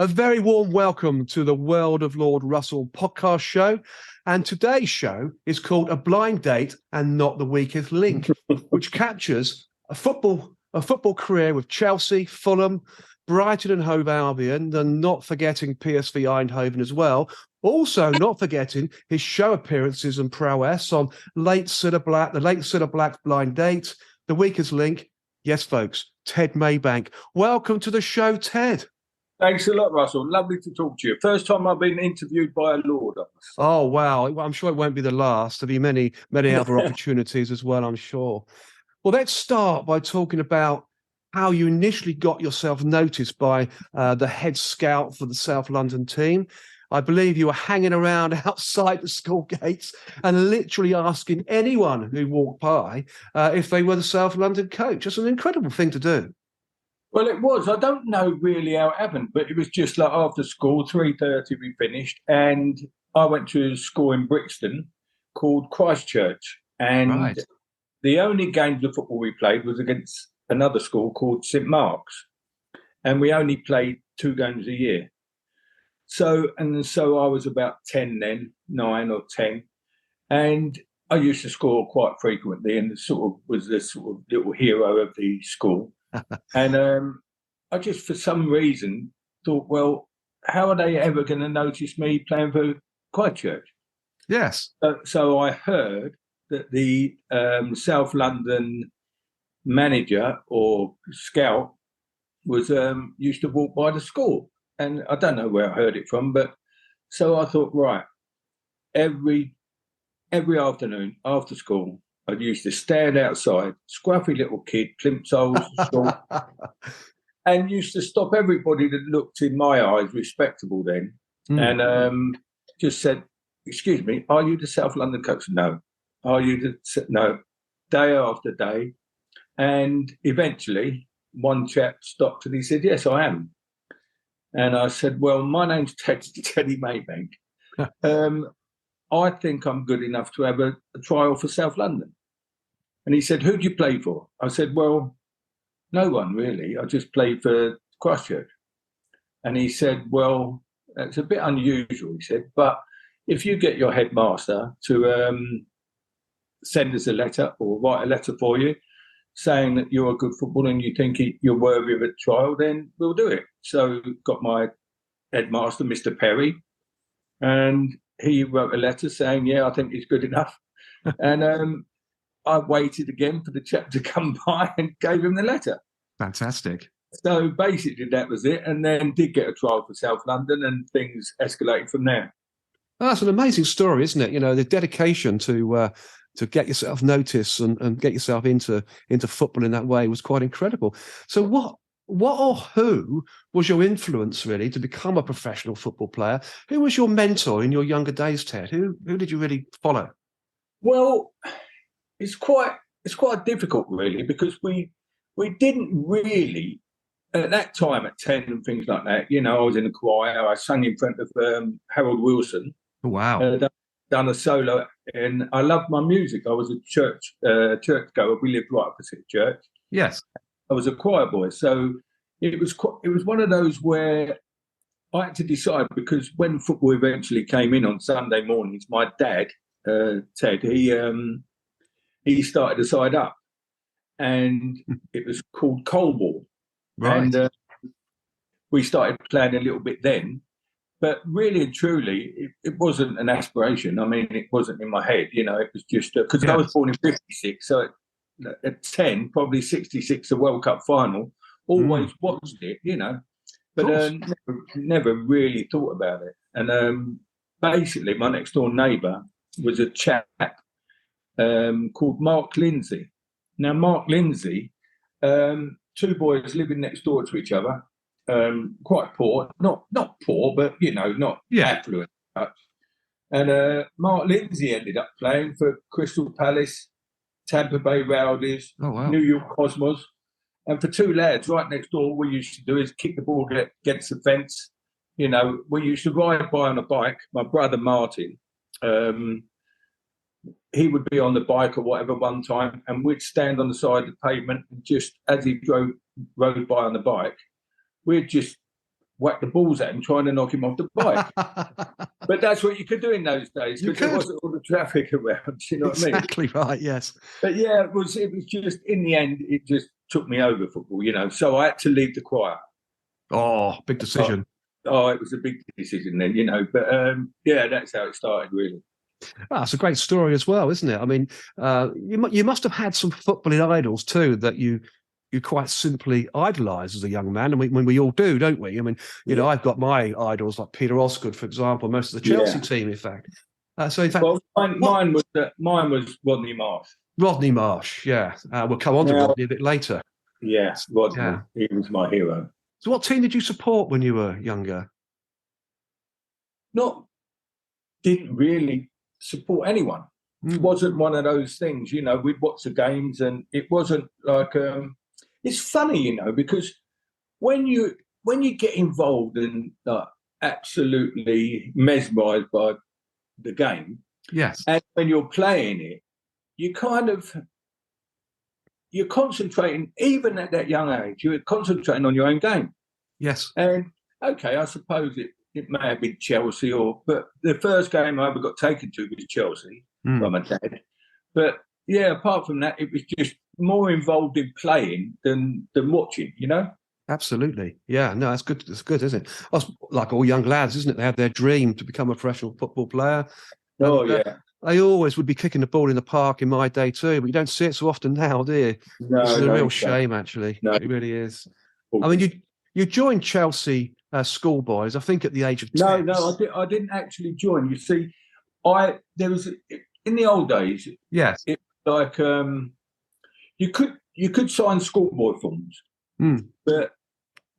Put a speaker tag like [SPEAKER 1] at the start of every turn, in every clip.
[SPEAKER 1] A very warm welcome to the World of Lord Russell podcast show. And today's show is called A Blind Date and Not the Weakest Link, which captures a football career with Chelsea, Fulham, Brighton and Hove Albion, and not forgetting PSV Eindhoven as well. Also not forgetting his show appearances and prowess on the late Cilla Black's Blind Date, The Weakest Link. Yes, folks, Ted Maybank. Welcome to the show, Ted.
[SPEAKER 2] Thanks a lot, Russell. Lovely to talk to you. First time I've been interviewed by a Lord.
[SPEAKER 1] Oh, wow. I'm sure it won't be the last. There'll be many other opportunities as well, I'm sure. Well, let's start by talking about how you initially got yourself noticed by the head scout for the South London team. I believe you were hanging around outside the school gates and literally asking anyone who walked by if they were the South London coach. It's an incredible thing to do.
[SPEAKER 2] Well, it was. I don't know really how it happened, but it was just like after school, 3:30 we finished, and I went to a school in Brixton called Christchurch. And The only games of football we played was against another school called St Mark's. And we only played 2 games a year. So I was about 10 then, 9 or 10. And I used to score quite frequently and was the sort of little hero of the school. And I just, for some reason, thought, well, how are they ever going to notice me playing for Christchurch?
[SPEAKER 1] Yes.
[SPEAKER 2] So I heard that the South London manager or scout was used to walk by the school. And I don't know where I heard it from, but so I thought, right, every afternoon after school, I used to stand outside, scruffy little kid, plimsolls, short, and used to stop everybody that looked, in my eyes, respectable then, and just said, "Excuse me, are you the South London coach?" "No." "Are you no?" Day after day, and eventually one chap stopped and he said, "Yes, I am." And I said, "Well, my name's Teddy Maybank. I think I'm good enough to have a trial for South London." And he said, "Who do you play for?" I said, "Well, no one really. I just played for Christchurch." And he said, "Well, that's a bit unusual," he said, "but if you get your headmaster to send us a letter or write a letter for you saying that you're a good footballer and you think you're worthy of a trial, then we'll do it." So got my headmaster, Mr. Perry, and he wrote a letter saying, "Yeah, I think he's good enough." And I waited again for the chap to come by and gave him the letter.
[SPEAKER 1] Fantastic.
[SPEAKER 2] So basically that was it, and then did get a trial for South London and things escalated from there.
[SPEAKER 1] Oh, that's an amazing story, isn't it? You know, the dedication to get yourself noticed and get yourself into football in that way was quite incredible. So what or who was your influence really to become a professional football player? Who was your mentor in your younger days, Ted? Who did you really follow?
[SPEAKER 2] Well, it's quite difficult really, because we didn't really at that time at 10 and things like that. You know, I was in a choir. I sang in front of Harold Wilson.
[SPEAKER 1] Wow.
[SPEAKER 2] Done a solo, and I loved my music. I was a church goer. We lived right opposite church.
[SPEAKER 1] Yes.
[SPEAKER 2] I was a choir boy, so it was one of those where I had to decide, because when football eventually came in on Sunday mornings, my dad, Ted, he started a side up, and it was called Coldwall.
[SPEAKER 1] Right.
[SPEAKER 2] And we started playing a little bit then, but really and truly, it wasn't an aspiration. I mean, it wasn't in my head, you know, it was just because I was born in 56, so at 10, probably 66, the World Cup final, always watched it, you know, but never really thought about it. And basically, my next door neighbour was a chap called Mark Lindsay. Now, Mark Lindsay, 2 boys living next door to each other, quite poor, not poor, but, you know, not affluent. And Mark Lindsay ended up playing for Crystal Palace, Tampa Bay Rowdies, New York Cosmos. And for 2 lads right next door, what we used to do is kick the ball against the fence. You know, we used to ride by on a bike. My brother Martin, he would be on the bike or whatever one time, and we'd stand on the side of the pavement, and just as he rode by on the bike, we'd just whack the balls at him, trying to knock him off the bike. But that's what you could do in those days because there wasn't all the traffic around. You know what I mean?
[SPEAKER 1] Exactly right. Yes.
[SPEAKER 2] But yeah, it was just in the end, it just took me over football. So I had to leave the choir.
[SPEAKER 1] Oh, big decision.
[SPEAKER 2] Oh, it was a big decision then. But that's how it started, really.
[SPEAKER 1] Oh, it's a great story as well, isn't it? I mean, you must have had some footballing idols too that you quite simply idolise as a young man, and we all do, don't we? I mean, I've got my idols like Peter Osgood, for example, most of the Chelsea team, in fact. So, in fact,
[SPEAKER 2] well, mine was Rodney Marsh.
[SPEAKER 1] Rodney Marsh, yeah. We'll come on to Rodney a bit later.
[SPEAKER 2] Yeah, Rodney. Yeah. He was my hero.
[SPEAKER 1] So, what team did you support when you were younger?
[SPEAKER 2] Didn't really support anyone. It wasn't one of those things, we'd watch the games, and it wasn't like. It's funny, because when you get involved and absolutely mesmerised by the game,
[SPEAKER 1] yes,
[SPEAKER 2] and when you're playing it, you're concentrating, even at that young age, you're concentrating on your own game.
[SPEAKER 1] Yes,
[SPEAKER 2] and okay, I suppose it may have been Chelsea, but the first game I ever got taken to was Chelsea by my dad. But yeah, apart from that, it was just more involved in playing than watching,
[SPEAKER 1] Absolutely. Yeah, no, that's good. It's good, isn't it? That's like all young lads, isn't it? They have their dream to become a professional football player. They always would be kicking the ball in the park in my day too, but you don't see it so often now, do you?
[SPEAKER 2] No,
[SPEAKER 1] it's a real shame, actually. No. It really is. I mean, you joined Chelsea schoolboys, I think, at the age of 10.
[SPEAKER 2] No, I didn't actually join. You see, there was in the old days.
[SPEAKER 1] Yes,
[SPEAKER 2] it was like you could sign schoolboy forms, but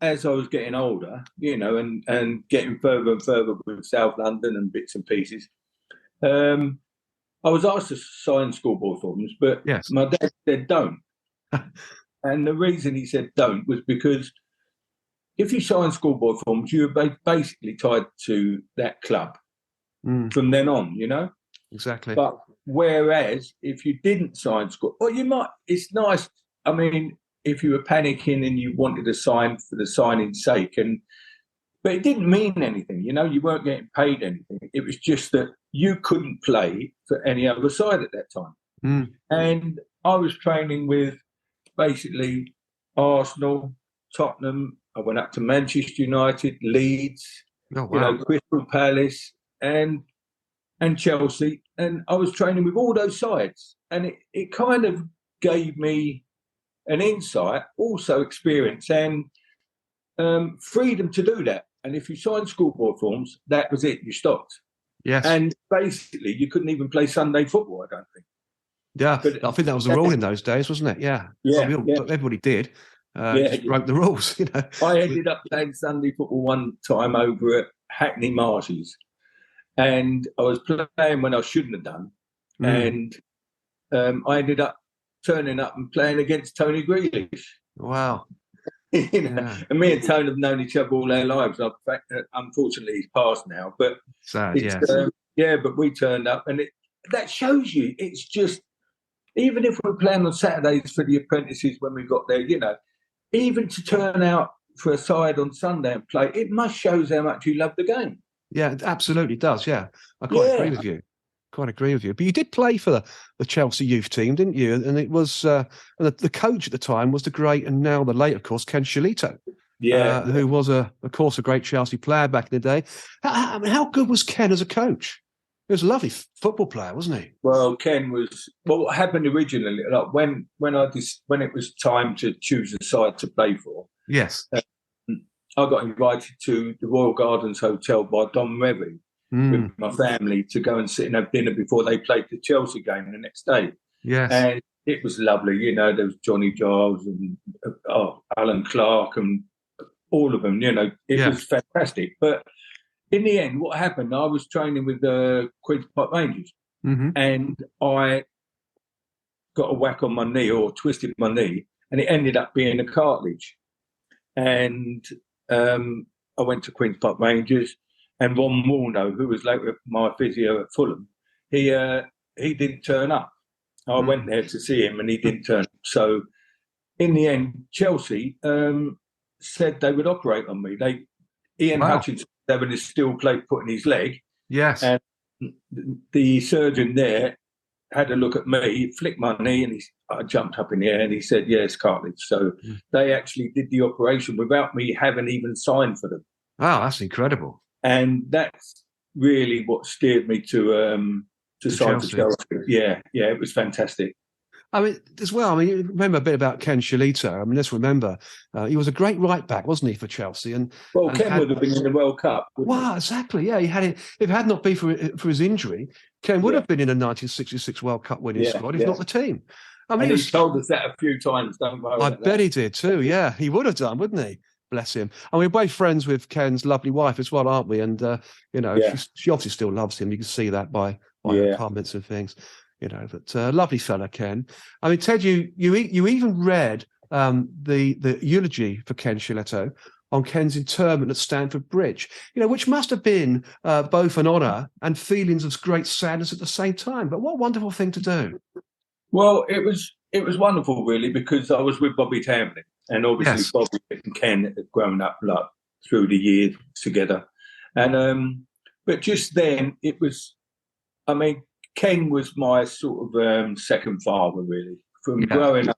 [SPEAKER 2] as I was getting older, and getting further and further with South London and bits and pieces, I was asked to sign schoolboy forms, but my dad said don't. And the reason he said don't was because if you sign schoolboy forms, you were basically tied to that club from then on,
[SPEAKER 1] Exactly.
[SPEAKER 2] But whereas if you didn't sign school, it's nice. I mean, if you were panicking and you wanted to sign for the signing's sake, but it didn't mean anything, you weren't getting paid anything. It was just that you couldn't play for any other side at that time. And I was training with basically Arsenal, Tottenham. I went up to Manchester United, Leeds, Crystal Palace, and Chelsea, and I was training with all those sides, and it kind of gave me an insight, also experience, and freedom to do that. And if you signed schoolboy forms, that was it. You stopped.
[SPEAKER 1] Yes.
[SPEAKER 2] And basically, you couldn't even play Sunday football, I don't think.
[SPEAKER 1] Yeah, but I think that was the rule in those days, wasn't it? Yeah. Everybody did. Just broke the rules,
[SPEAKER 2] I ended up playing Sunday football one time over at Hackney Marshes, and I was playing when I shouldn't have done, and I ended up turning up and playing against Tony Grealish.
[SPEAKER 1] Wow.
[SPEAKER 2] And me and Tony have known each other all our lives. Unfortunately, he's passed now, but
[SPEAKER 1] sad.
[SPEAKER 2] But we turned up, and that shows you. It's just, even if we're playing on Saturdays for the apprentices when we got there, even to turn out for a side on Sunday and play, it must shows how much you love the game.
[SPEAKER 1] Yeah, it absolutely does. Yeah, I quite agree with you. But you did play for the Chelsea youth team, didn't you? And it was the coach at the time was the great, and now the late, of course, Ken Shillito. Who was, of course, a great Chelsea player back in the day. How good was Ken as a coach? He was a lovely football player, wasn't he?
[SPEAKER 2] Well, Ken was. Well, what happened originally, like when it was time to choose a side to play for.
[SPEAKER 1] Yes,
[SPEAKER 2] I got invited to the Royal Gardens Hotel by Don Revy with my family to go and sit and have dinner before they played the Chelsea game the next day.
[SPEAKER 1] Yes,
[SPEAKER 2] and it was lovely. There was Johnny Giles and Alan Clark and all of them. It was fantastic, but. In the end, what happened, I was training with the Queen's Park Rangers, and I got a whack on my knee, or twisted my knee, and it ended up being a cartilage. And I went to Queen's Park Rangers, and Ron Warno, who was later my physio at Fulham, he didn't turn up. I went there to see him, and he didn't turn up. So in the end, Chelsea said they would operate on me. Ian
[SPEAKER 1] Wow.
[SPEAKER 2] Hutchinson having a steel plate put in his leg.
[SPEAKER 1] Yes.
[SPEAKER 2] And the surgeon there had a look at me, flicked my knee, and I jumped up in the air, and he said, "Yeah, it's cartilage." So they actually did the operation without me having even signed for them.
[SPEAKER 1] Wow, that's incredible.
[SPEAKER 2] And that's really what steered me to sign for Chelsea. Yeah, it was fantastic.
[SPEAKER 1] I mean, as well, remember a bit about Ken Cilla. I mean, let's remember, he was a great right back, wasn't he, for Chelsea? And
[SPEAKER 2] Ken would have been in the World Cup.
[SPEAKER 1] Wow, exactly. Yeah, he had it. If it had not been for his injury, Ken would have been in a 1966 World Cup winning squad, if not the team. I mean,
[SPEAKER 2] he told us that a few times. Don't worry.
[SPEAKER 1] I bet he did too. Yeah, he would have done, wouldn't he? Bless him. And we're both friends with Ken's lovely wife as well, aren't we? And she obviously still loves him. You can see that by her comments and things. But lovely fella, Ken. I mean, Ted, you even read the eulogy for Ken Cilla on Ken's interment at Stamford Bridge, which must have been both an honour and feelings of great sadness at the same time. But what a wonderful thing to do.
[SPEAKER 2] Well, it was wonderful, really, because I was with Bobby Townley, and obviously Bobby and Ken had grown up through the years together. And but just then, it was, Ken was my sort of second father, really. From growing up,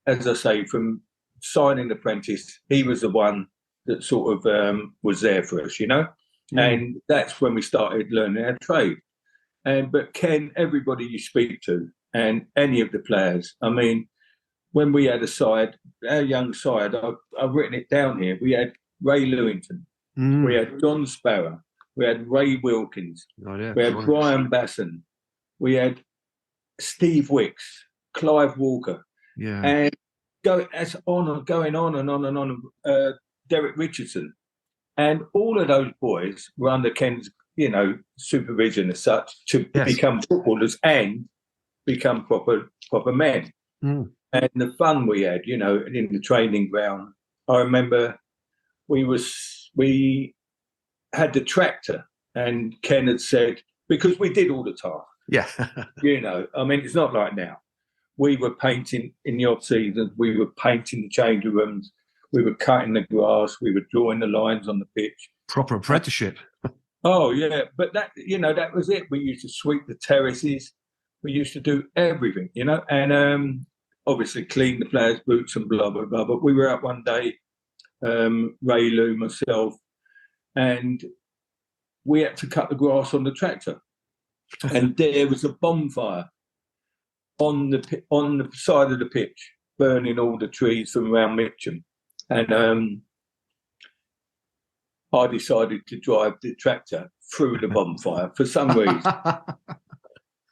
[SPEAKER 2] as I say, from signing apprentice, he was the one that sort of was there for us, and that's when we started learning our trade. But Ken, everybody you speak to, and any of the players, when we had a side, our young side, I've written it down here. We had Ray Lewington, we had John Sparrow, we had Ray Wilkins, we had Brian Basson, we had Steve Wicks, Clive Walker, and going on and on and on. Derek Richardson, and all of those boys were under Ken's, supervision as such to become footballers and become proper men. And the fun we had, in the training ground. I remember we had the tractor, and Ken had said, because we did all the tasks.
[SPEAKER 1] Yeah.
[SPEAKER 2] It's not like now. We were painting in the off season. We were painting the changing rooms. We were cutting the grass. We were drawing the lines on the pitch.
[SPEAKER 1] Proper apprenticeship.
[SPEAKER 2] Oh, yeah. But that was it. We used to sweep the terraces. We used to do everything, and obviously clean the players' boots and blah, blah, blah. But we were out one day, Ray Lou, myself, and we had to cut the grass on the tractor. And there was a bonfire on the side of the pitch, burning all the trees from around Mitcham. And I decided to drive the tractor through the bonfire for some reason.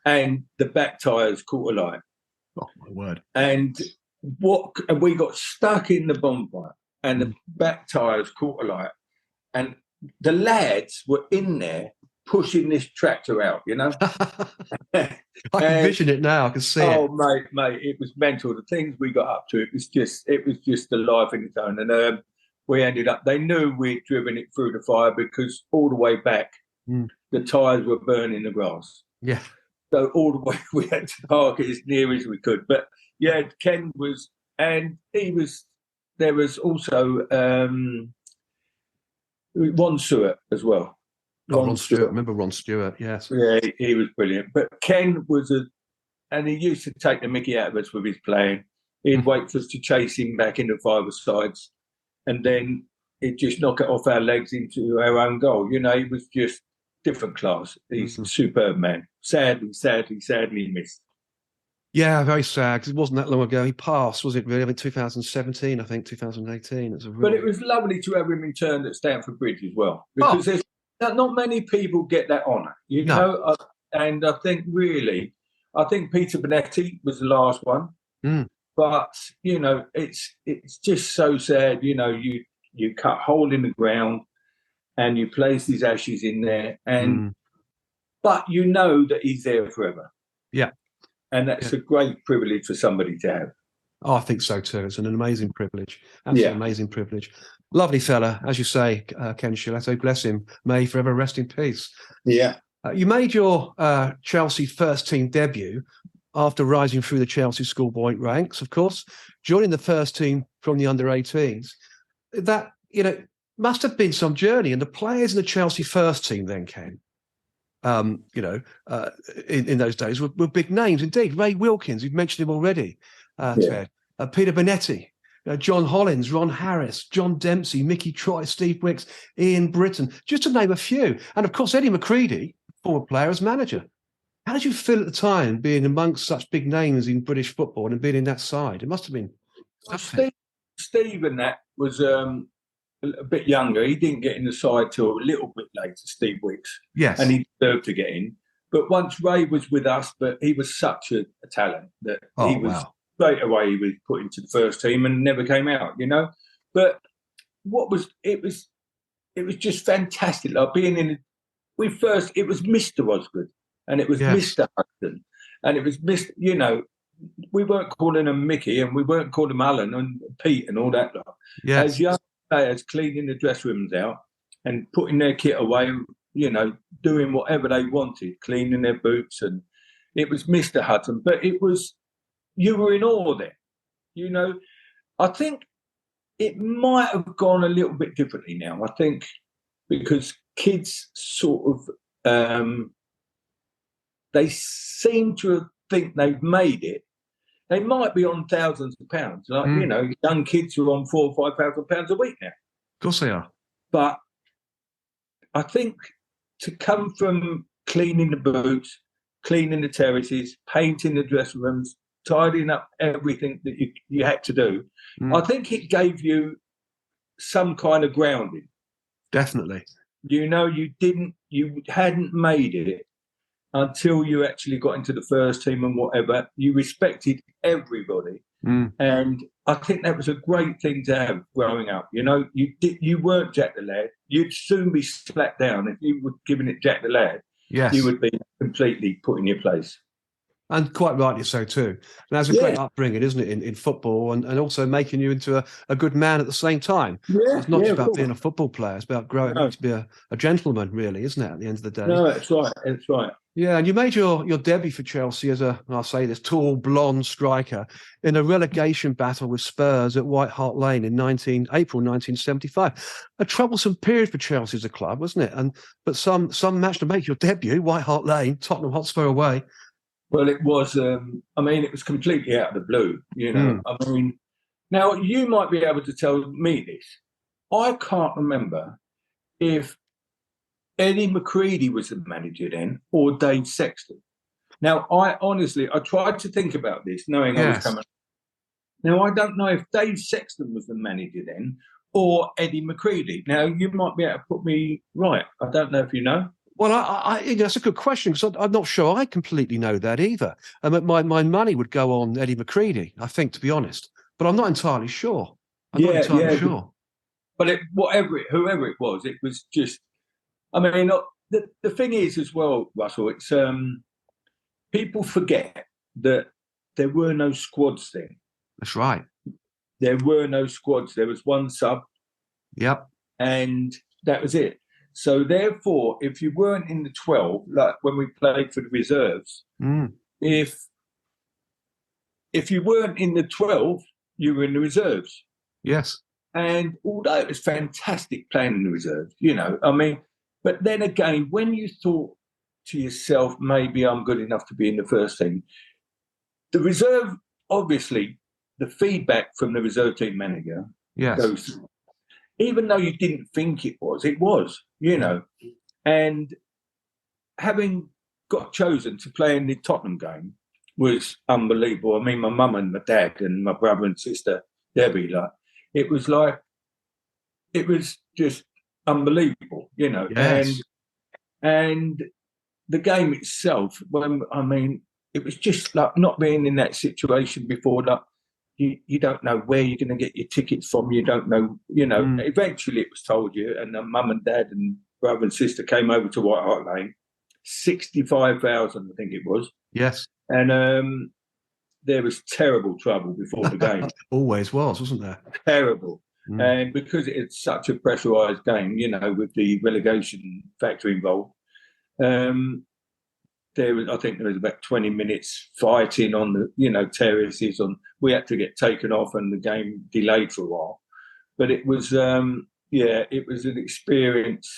[SPEAKER 2] And the back tyres caught alight.
[SPEAKER 1] Oh, my word.
[SPEAKER 2] And we got stuck in the bonfire, and the back tyres caught alight. And the lads were in there pushing this tractor out,
[SPEAKER 1] I can envision it now. I can see it.
[SPEAKER 2] Oh, mate, it was mental. The things we got up to, it was just a life in its own. And we ended up, they knew we'd driven it through the fire because all the way back, the tyres were burning the grass.
[SPEAKER 1] Yeah.
[SPEAKER 2] So all the way we had to park it as near as we could. But yeah, Ken was, and there was also Ron Stewart as well.
[SPEAKER 1] Ron Stewart. Remember Ron Stewart? Yes.
[SPEAKER 2] Yeah, he was brilliant. But Ken was and he used to take the mickey out of us with his playing. He'd wait for us to chase him back into 5-a-sides, and then he'd just knock it off our legs into our own goal. He was just different class. He's a superb man. Sadly missed.
[SPEAKER 1] Yeah, very sad, because it wasn't that long ago. He passed, was it really? 2017, 2018.
[SPEAKER 2] But it was lovely to have him interned at Stamford Bridge as well, because there's not many people get that honour, know. And I think Peter Bonetti was the last one. But it's just so sad. You cut a hole in the ground and you place his ashes in there, and but that he's there forever.
[SPEAKER 1] Yeah.
[SPEAKER 2] And that's a great privilege for somebody to have.
[SPEAKER 1] Oh, I think so too. It's an amazing privilege. Absolutely amazing privilege. Lovely fella, as you say, Ken Cilla. Bless him. May he forever rest in peace.
[SPEAKER 2] Yeah.
[SPEAKER 1] You made your Chelsea first team debut after rising through the Chelsea schoolboy ranks, of course, joining the first team from the under-18s. That, must have been some journey. And the players in the Chelsea first team then, Ken, in those days were big names indeed. Ray Wilkins, you've mentioned him already, Ted. Peter Bonetti, John Hollins, Ron Harris, John Dempsey, Mickey Troy, Steve Wicks, Ian Britton, just to name a few. And of course, Eddie McCready, former player, as manager. How did you feel at the time being amongst such big names in British football and being in that side? It must have been.
[SPEAKER 2] Well, Steve and that was a bit younger. He didn't get in the side till a little bit later, Steve Wicks.
[SPEAKER 1] Yes.
[SPEAKER 2] And he deserved to get in. But once Ray was with us, but he was such a talent that straight away he was put into the first team and never came out, But it was just fantastic. Like being in it was Mr. Osgood and it was Mr. Hudson and it was Mr. We weren't calling him Mickey and we weren't calling him Alan and Pete and all that.
[SPEAKER 1] Yes.
[SPEAKER 2] As young players cleaning the dress rooms out and putting their kit away, doing whatever they wanted, cleaning their boots. And it was Mr. Hudson. But you were in awe there. I think it might have gone a little bit differently now. I think because kids sort of, they seem to think they've made it. They might be on thousands of pounds. Like, young kids are on £4,000 or £5,000 a week now.
[SPEAKER 1] Of course they are.
[SPEAKER 2] But I think to come from cleaning the boots, cleaning the terraces, painting the dressing rooms, tidying up everything that you had to do, I think it gave you some kind of grounding.
[SPEAKER 1] Definitely.
[SPEAKER 2] You hadn't made it until you actually got into the first team and whatever. You respected everybody. And I think that was a great thing to have growing up. You weren't Jack the Lad. You'd soon be slapped down. If you were giving it Jack the Lad, you would be completely put in your place.
[SPEAKER 1] And quite rightly so too. And that's a great upbringing, isn't it, in football, and also making you into a good man at the same time. So it's not just about being a football player; it's about growing up to be a gentleman, really, isn't it? At the end of the day.
[SPEAKER 2] No, that's right. That's right.
[SPEAKER 1] Yeah, and you made your debut for Chelsea as I'll say this, tall, blonde striker in a relegation battle with Spurs at White Hart Lane in April 1975. A troublesome period for Chelsea as a club, wasn't it? But some managed to make your debut, White Hart Lane, Tottenham Hotspur away.
[SPEAKER 2] Well, it was. It was completely out of the blue. Now you might be able to tell me this. I can't remember if Eddie McCready was the manager then or Dave Sexton. Now, I tried to think about this, knowing I was coming. Now, I don't know if Dave Sexton was the manager then or Eddie McCready. Now, you might be able to put me right. I don't know if you know.
[SPEAKER 1] Well, that's a good question because I'm not sure I completely know that either. My money would go on Eddie McCready, I think, to be honest, but I'm not entirely sure. Sure. But
[SPEAKER 2] whoever it was just. I mean, the thing is as well, Russell. It's people forget that there were no squads then.
[SPEAKER 1] That's right.
[SPEAKER 2] There were no squads. There was one sub.
[SPEAKER 1] Yep.
[SPEAKER 2] And that was it. So therefore, if you weren't in the 12, like when we played for the reserves, if you weren't in the 12, you were in the reserves.
[SPEAKER 1] Yes.
[SPEAKER 2] And although it was fantastic playing in the reserves, but then again, when you thought to yourself, maybe I'm good enough to be in the first team, the reserve, obviously, the feedback from the reserve team manager goes through. Even though you didn't think it was, And having got chosen to play in the Tottenham game was unbelievable. I mean, my mum and my dad and my brother and sister, Debbie, it was just unbelievable,
[SPEAKER 1] Yes.
[SPEAKER 2] And the game itself, it was just like not being in that situation before. Like you don't know where you're going to get your tickets from. You don't know, Eventually, it was told you, and mum and dad and brother and sister came over to White Hart Lane. 65,000, I think it was.
[SPEAKER 1] Yes.
[SPEAKER 2] And there was terrible trouble before the game.
[SPEAKER 1] Always was, wasn't there?
[SPEAKER 2] Terrible. And because it's such a pressurised game, with the relegation factor involved, there was about 20 minutes fighting on the, terraces. We had to get taken off and the game delayed for a while. But it was, it was an experience.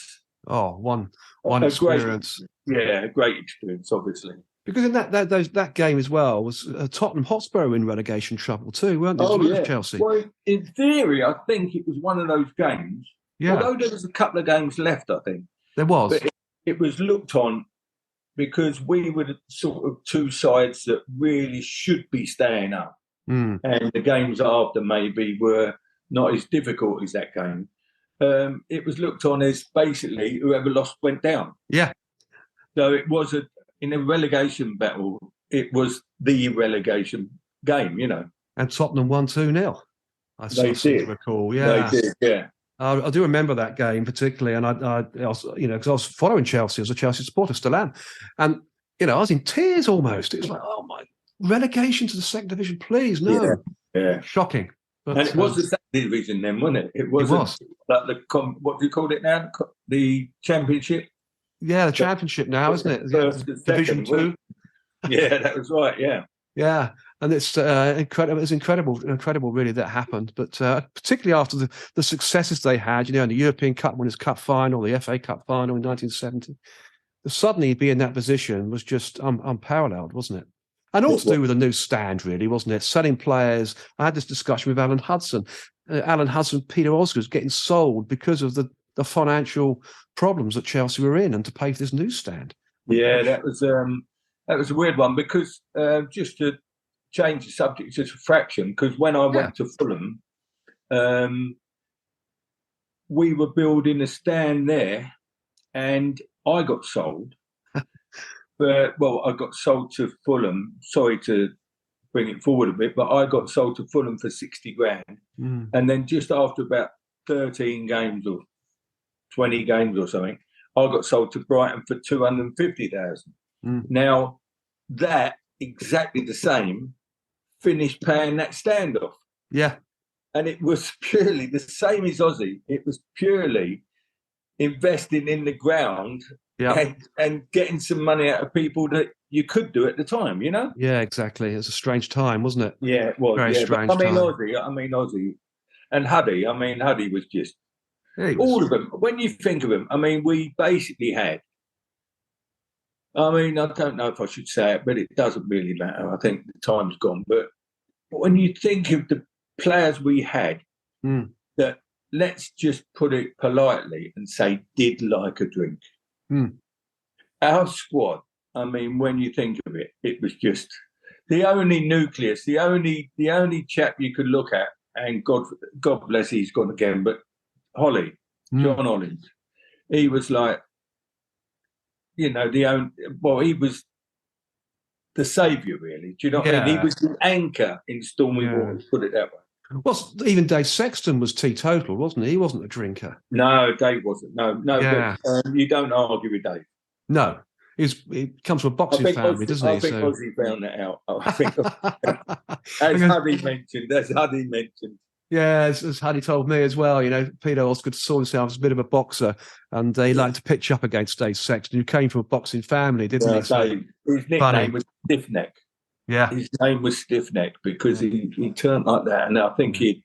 [SPEAKER 1] Oh, one
[SPEAKER 2] A
[SPEAKER 1] experience.
[SPEAKER 2] A great experience, obviously.
[SPEAKER 1] Because in that game as well was Tottenham Hotspur in relegation trouble too, weren't they?
[SPEAKER 2] Oh, yeah.
[SPEAKER 1] Chelsea.
[SPEAKER 2] Well, in theory, I think it was one of those games.
[SPEAKER 1] Yeah.
[SPEAKER 2] Although there was a couple of games left, I think.
[SPEAKER 1] There was.
[SPEAKER 2] But it was looked on because we were the sort of two sides that really should be staying up.
[SPEAKER 1] Mm.
[SPEAKER 2] And the games after maybe were not as difficult as that game. It was looked on as basically whoever lost went down.
[SPEAKER 1] Yeah.
[SPEAKER 2] So it was in a relegation battle, it was the relegation game, you know.
[SPEAKER 1] And Tottenham won 2-0. I seem to recall. Yeah.
[SPEAKER 2] They did, yeah.
[SPEAKER 1] I do remember that game particularly, and I was, because I was following Chelsea as a Chelsea supporter, still am, and I was in tears almost. It was like, oh my, relegation to the second division, please, no.
[SPEAKER 2] Yeah.
[SPEAKER 1] Shocking.
[SPEAKER 2] But, and it was the second division then, wasn't it? It was. Like what do you call it now? The Championship.
[SPEAKER 1] Yeah, the Championship now, isn't it? Division 2.
[SPEAKER 2] Yeah, that was right. Yeah.
[SPEAKER 1] Yeah, and it's incredible. It's incredible, really, that happened. But particularly after the successes they had, in the European Cup Winners' Cup final, the FA Cup final in 1970, to suddenly be in that position was just unparalleled, wasn't it? And all to do with a new stand, really, wasn't it? Selling players. I had this discussion with Alan Hudson. Peter Osgood's getting sold because of the financial problems that Chelsea were in, and to pay for this newsstand.
[SPEAKER 2] Yeah, that was a weird one because just to change the subject just a fraction, because when I went to Fulham, we were building a stand there, and I got sold. I got sold to Fulham. Sorry to bring it forward a bit, but I got sold to Fulham for 60 grand.
[SPEAKER 1] Mm.
[SPEAKER 2] And then just after about 13 games or 20 games or something, I got sold to Brighton for 250,000.
[SPEAKER 1] Mm.
[SPEAKER 2] Now, that exactly the same finished paying that standoff.
[SPEAKER 1] Yeah.
[SPEAKER 2] And it was purely the same as Ozzy. It was purely investing in the ground and getting some money out of people that you could do at the time,
[SPEAKER 1] Yeah, exactly. It was a strange time, wasn't it?
[SPEAKER 2] Yeah, it was.
[SPEAKER 1] Very strange time.
[SPEAKER 2] Ozzy and Huddy. Huddy was just all of them. When you think of them, we basically had. I don't know if I should say it, but it doesn't really matter. I think the time's gone. But when you think of the players we had, that, let's just put it politely and say, did like a drink. Our squad, when you think of it, it was just the only nucleus, the only chap you could look at, and God bless, he's gone again, but John Hollins, he was like, he was the saviour, really. Do you know what I mean? He was the anchor in stormy waters, put it that way.
[SPEAKER 1] Well, even Dave Sexton was teetotal, wasn't he? He wasn't a drinker.
[SPEAKER 2] No, Dave wasn't. No. Yeah. But, you don't argue with Dave.
[SPEAKER 1] No. He comes from a boxing family, doesn't he?
[SPEAKER 2] I think Ozzy found that out. I think, as Huddy mentioned.
[SPEAKER 1] Yeah, as Huddy told me as well, Peter Osgood saw himself as a bit of a boxer, and he liked to pitch up against Dave Sexton, who came from a boxing family, didn't he?
[SPEAKER 2] Dave, his nickname was Stiffneck.
[SPEAKER 1] Yeah.
[SPEAKER 2] His name was Stiffneck because he turned like that, and I think he'd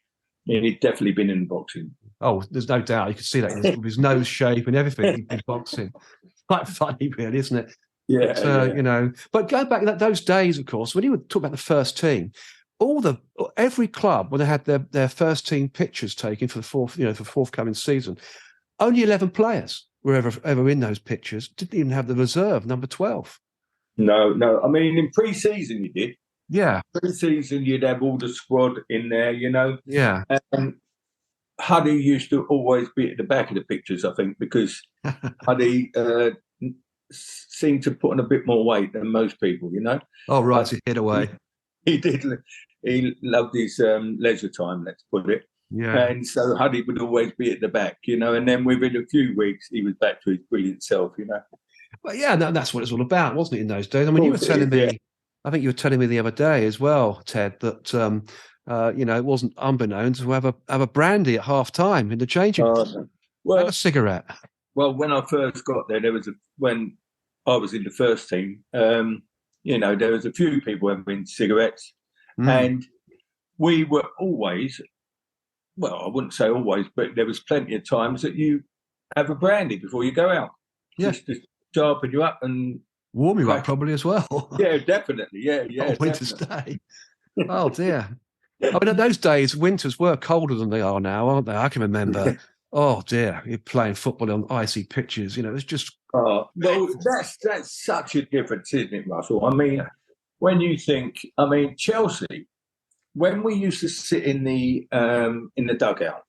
[SPEAKER 2] definitely been in boxing.
[SPEAKER 1] Oh, there's no doubt. You could see that in his nose shape and everything. He'd been boxing. Quite funny, really, isn't it?
[SPEAKER 2] Yeah.
[SPEAKER 1] But going back to those days, of course, when you would talk about the first team, every club, when they had their first team pictures taken for the forthcoming season, only 11 players were ever in those pictures. Didn't even have the reserve, number 12.
[SPEAKER 2] No. In pre-season you did.
[SPEAKER 1] Yeah.
[SPEAKER 2] Pre-season you'd have all the squad in there,
[SPEAKER 1] Yeah.
[SPEAKER 2] And Huddy used to always be at the back of the pictures, I think, because Huddy seemed to put on a bit more weight than most people,
[SPEAKER 1] Oh, right, he hid away.
[SPEAKER 2] He did. He loved his leisure time, let's put it.
[SPEAKER 1] Yeah.
[SPEAKER 2] And so Huddy would always be at the back, and then within a few weeks he was back to his brilliant self,
[SPEAKER 1] Well, yeah, that's what it's all about, wasn't it, in those days? You were telling me, I think you were telling me the other day as well, Ted, that it wasn't unbeknown to have a brandy at half time in the changing room. And a cigarette.
[SPEAKER 2] Well, when I first got there, when I was in the first team, there was a few people having cigarettes, and we were always well, I wouldn't say always, but there was plenty of times that you have a brandy before you go out.
[SPEAKER 1] Yeah.
[SPEAKER 2] Just to sharpen you up and
[SPEAKER 1] warm you up probably as well.
[SPEAKER 2] Yeah, definitely. Yeah.
[SPEAKER 1] On winter's day. Oh dear. I mean, in those days, winters were colder than they are now, aren't they? I can remember. Oh dear, you're playing football on icy pitches. You know, it's just.
[SPEAKER 2] Well, that's such a difference, isn't it, Russell? I mean, when you think, Chelsea, when we used to sit in the dugout,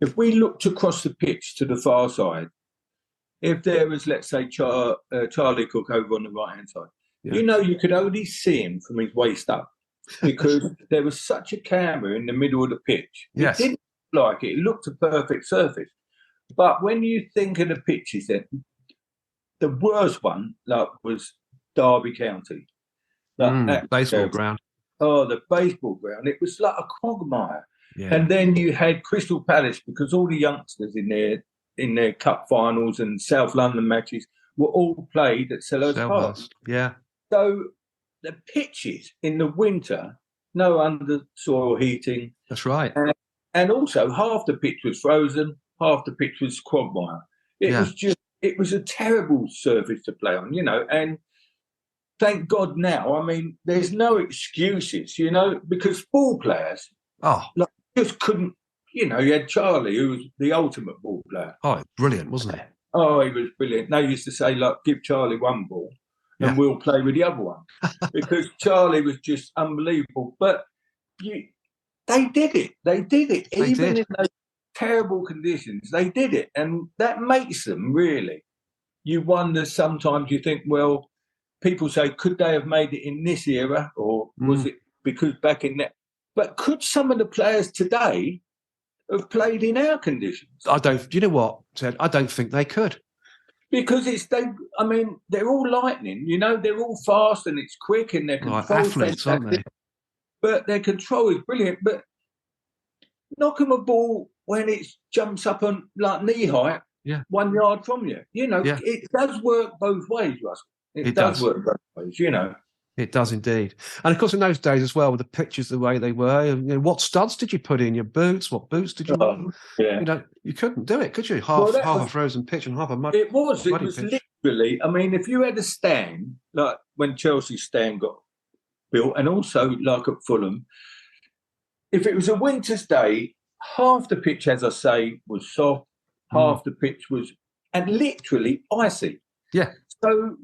[SPEAKER 2] if we looked across the pitch to the far side, if there was, let's say, Charlie Cook over on the right-hand side, you could only see him from his waist up because there was such a camera in the middle of the pitch.
[SPEAKER 1] Yes.
[SPEAKER 2] It didn't look like it. It looked a perfect surface. But when you think of the pitches, then the worst one was Derby County.
[SPEAKER 1] Baseball ground.
[SPEAKER 2] Oh, the baseball ground. It was like a quagmire.
[SPEAKER 1] Yeah.
[SPEAKER 2] And then you had Crystal Palace because all the youngsters in their cup finals and South London matches were all played at Selhurst Park.
[SPEAKER 1] Yeah.
[SPEAKER 2] So the pitches in the winter, no under-soil heating.
[SPEAKER 1] That's right.
[SPEAKER 2] And also half the pitch was frozen, half the pitch was quagmire. It was a terrible surface to play on, and thank God now, there's no excuses, because ball players just couldn't, you had Charlie, who was the ultimate ball player.
[SPEAKER 1] Oh, brilliant, wasn't he?
[SPEAKER 2] Oh, he was brilliant. They used to say, give Charlie one ball and we'll play with the other one. Because Charlie was just unbelievable. But they did it. Even in those terrible conditions, they did it. And that makes them, really. You wonder sometimes, you think, well, people say, could they have made it in this era? Or was it because back in that? But could some of the players today have played in our conditions? Do
[SPEAKER 1] you know what, Ted? I don't think they could.
[SPEAKER 2] Because they're all lightning, they're all fast and it's quick and they're
[SPEAKER 1] athletes, aren't they?
[SPEAKER 2] But their control is brilliant. But knock them a ball when it jumps up on like knee height, 1 yard from you. It does work both ways, Russell. It does work both ways,
[SPEAKER 1] It does indeed. And of course, in those days as well, with the pitches the way they were, what studs did you put in your boots? What boots did you want?
[SPEAKER 2] Yeah.
[SPEAKER 1] You couldn't do it, could you? Half a frozen pitch and half a mud.
[SPEAKER 2] It was
[SPEAKER 1] pitch.
[SPEAKER 2] literally, if you had a stand, like when Chelsea's stand got built, and also like at Fulham, if it was a winter's day, half the pitch, as I say, was soft, half the pitch was, and literally icy.
[SPEAKER 1] Yeah.
[SPEAKER 2] So,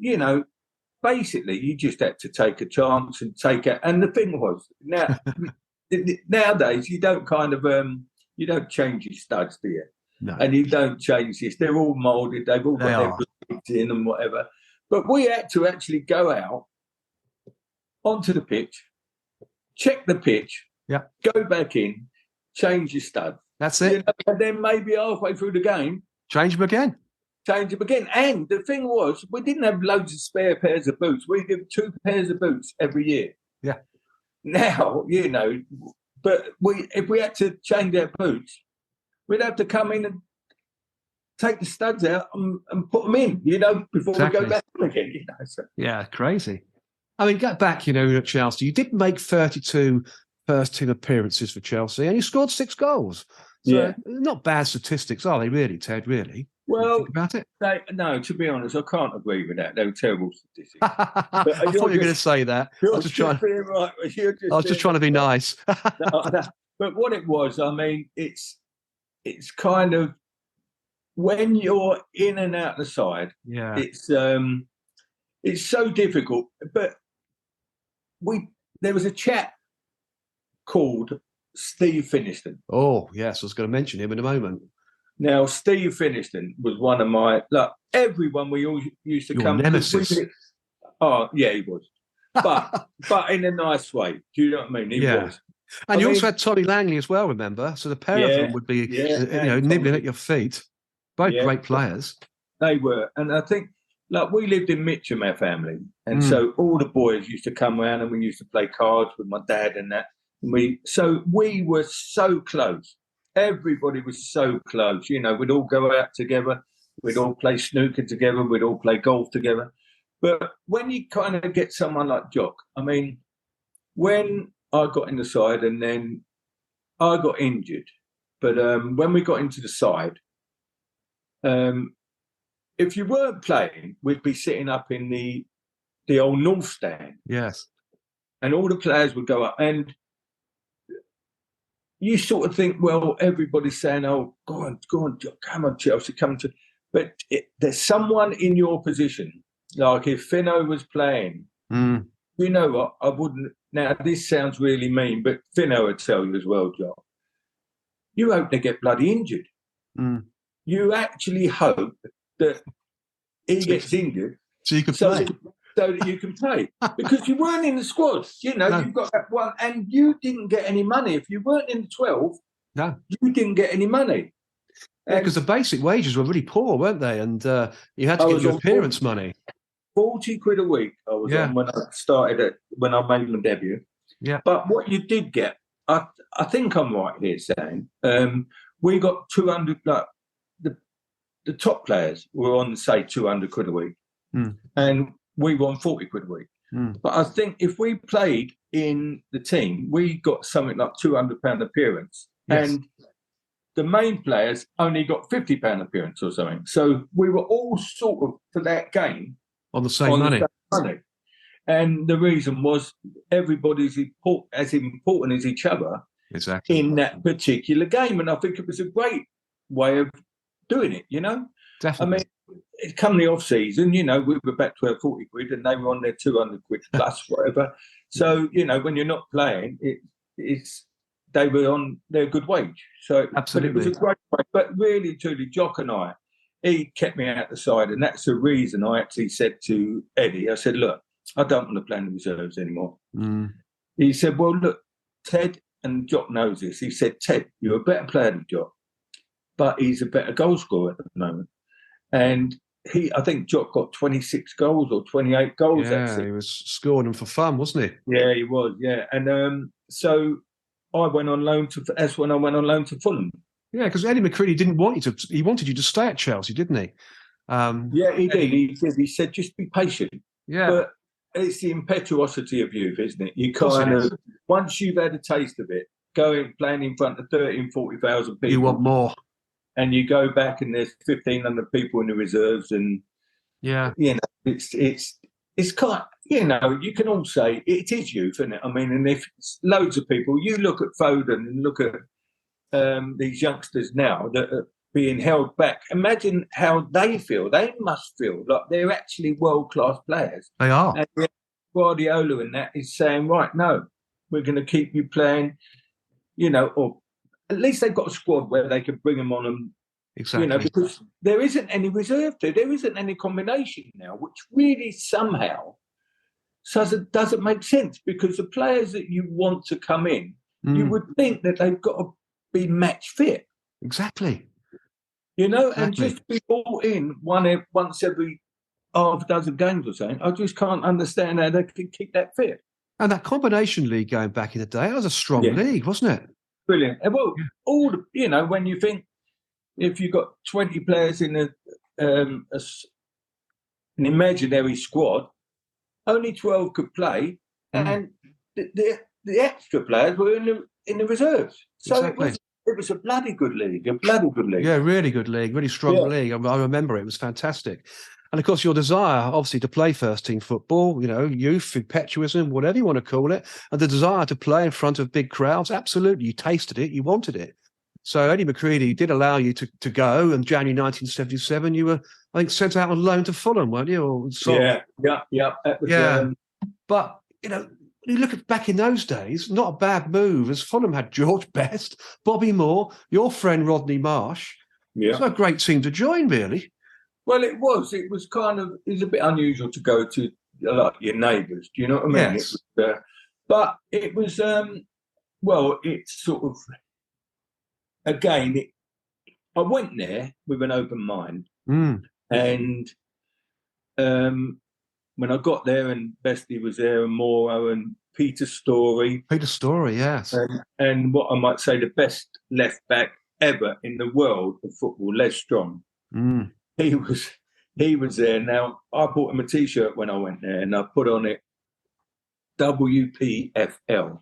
[SPEAKER 2] basically, you just had to take a chance and take it. And the thing was, nowadays, you don't you don't change your studs, do you?
[SPEAKER 1] No.
[SPEAKER 2] And you don't change this. They're all moulded. They've all got their blades in and whatever. But we had to actually go out onto the pitch, check the pitch, go back in, change your studs.
[SPEAKER 1] That's it.
[SPEAKER 2] And then maybe halfway through the game,
[SPEAKER 1] change them again.
[SPEAKER 2] And the thing was, we didn't have loads of spare pairs of boots. We give 2 pairs of boots every year.
[SPEAKER 1] Yeah.
[SPEAKER 2] Now, but if we had to change our boots, we'd have to come in and take the studs out and put them in, before we go back again. So.
[SPEAKER 1] Yeah, crazy. Get back, at Chelsea. You did make 32 first-team appearances for Chelsea, and you scored 6 goals. So not bad statistics, are they, really, Ted, really?
[SPEAKER 2] Well,
[SPEAKER 1] think about it?
[SPEAKER 2] No, to be honest, I can't agree with that. They were terrible statistics.
[SPEAKER 1] I thought you were going to say that. I was just trying to be nice.
[SPEAKER 2] But what it was, it's kind of when you're in and out the side.
[SPEAKER 1] Yeah,
[SPEAKER 2] it's so difficult. But there was a chap called Steve Finiston.
[SPEAKER 1] Oh yes, I was going to mention him in a moment.
[SPEAKER 2] Now, Steve Finiston was one of my, everyone we all used to come
[SPEAKER 1] nemesis.
[SPEAKER 2] Oh, yeah, he was. But in a nice way. Do you know what I mean? He was.
[SPEAKER 1] And you also had Tommy Langley as well, remember? So the pair of them would be, nibbling at your feet. Both great players.
[SPEAKER 2] They were. And I think, we lived in Mitcham, our family. And so all the boys used to come around and we used to play cards with my dad and that. And we were so close. Everybody was so close. We'd all go out together. We'd all play snooker together. We'd all play golf together. But when you kind of get someone like Jock, when I got in the side and then I got injured, but when we got into the side, if you weren't playing, we'd be sitting up in the old North Stand.
[SPEAKER 1] Yes.
[SPEAKER 2] And all the players would go up. And you sort of think, well, everybody's saying, oh, go on, come on, Chelsea, come to. But there's someone in your position, like if Finno was playing, you know what, I wouldn't. Now, this sounds really mean, but Finno would tell you as well, John. You hope they get bloody injured. You actually hope that he gets injured.
[SPEAKER 1] So you can play.
[SPEAKER 2] So that you can play. Because you weren't in the squad. You know, you've got that one. And you didn't get any money. If you weren't in the 12, you didn't get any money.
[SPEAKER 1] Yeah, because the basic wages were really poor, weren't they? And you had to get your appearance money.
[SPEAKER 2] 40 quid a week I was on when I made my debut.
[SPEAKER 1] Yeah.
[SPEAKER 2] But what you did get, I think I'm right here saying, we got 200, like the top players were on, say, 200 quid a week. And we won 40 quid a week. But I think if we played in the team, we got something like £200 appearance. Yes. And the main players only got £50 appearance or something. So we were all sort of, for that game,
[SPEAKER 1] on the same money.
[SPEAKER 2] And the reason was everybody's as important as each other in that particular game. And I think it was a great way of doing it, you know?
[SPEAKER 1] Definitely.
[SPEAKER 2] I mean, it come the off season, you know, we were back to our 40 quid and they were on their 200 quid plus whatever. So, you know, when you're not playing, they were on their good wage. So absolutely. But it was a great way. But really, truly, Jock and he kept me out the side. And that's the reason I actually said to Eddie, I said, look, I don't want to play in the reserves anymore. He said, well, look, Ted, and Jock knows this. He said, Ted, you're a better player than Jock, but he's a better goal scorer at the moment. And I think Jock got 26 goals or 28 goals.
[SPEAKER 1] Yeah, he was scoring them for fun, wasn't he?
[SPEAKER 2] Yeah, he was, yeah. And so I went on loan that's when I went on loan to Fulham.
[SPEAKER 1] Yeah, because Eddie McCready didn't want you to, he wanted you to stay at Chelsea, didn't he?
[SPEAKER 2] Yeah, he did. He said, just be patient.
[SPEAKER 1] Yeah.
[SPEAKER 2] But it's the impetuosity of youth, isn't it? You kind of, once you've had a taste of it, playing in front of 30,000, 40,000 people.
[SPEAKER 1] You want more.
[SPEAKER 2] And you go back and there's 1,500 people in the reserves, and you know, it's kind. You know, you can all say it is youth, isn't it? I mean, and if loads of people, you look at Foden and look at these youngsters now that are being held back. Imagine how they feel. They must feel like they're actually world-class players.
[SPEAKER 1] They are.
[SPEAKER 2] And Guardiola and that is saying, right, no, we're going to keep you playing. You know, or at least they've got a squad where they can bring them on and, you know, because there isn't any reserve there. There isn't any combination now, which really somehow doesn't make sense, because the players that you want to come in, you would think that they've got to be match fit.
[SPEAKER 1] Exactly.
[SPEAKER 2] You know, and just be brought in once every half dozen games or something. I just can't understand how they can keep that fit.
[SPEAKER 1] And that combination league going back in the day, that was a strong league, wasn't it?
[SPEAKER 2] Brilliant. Well, all the, you know, when you think if you've got 20 players in an imaginary squad, only 12 could play, and the extra players were in the reserves. So it was a bloody good league, Yeah,
[SPEAKER 1] really good league, really strong league. I remember it was fantastic. And of course, your desire, obviously, to play first team football, you know, youth, impetuism, whatever you want to call it, and the desire to play in front of big crowds, absolutely. You tasted it, you wanted it. So Eddie McCready did allow you to go, and January 1977, you were, I think, sent out on loan to Fulham, weren't you? Or
[SPEAKER 2] Yeah.
[SPEAKER 1] But, you know, you look at back in those days, not a bad move, as Fulham had George Best, Bobby Moore, your friend Rodney Marsh.
[SPEAKER 2] Yeah.
[SPEAKER 1] It's a great team to join, really.
[SPEAKER 2] Well, it was. It was a bit unusual to go to like your neighbours. Do you know what I mean?
[SPEAKER 1] Yes.
[SPEAKER 2] But it was, well, it's sort of, again, I went there with an open mind. And when I got there, and Bestie was there, and Moro and Peter Storey.
[SPEAKER 1] Peter Storey, yes.
[SPEAKER 2] And what I might say, the best left back ever in the world of football, Les Strong. He was there. Now, I bought him a T-shirt when I went there, and I put on it WPFL.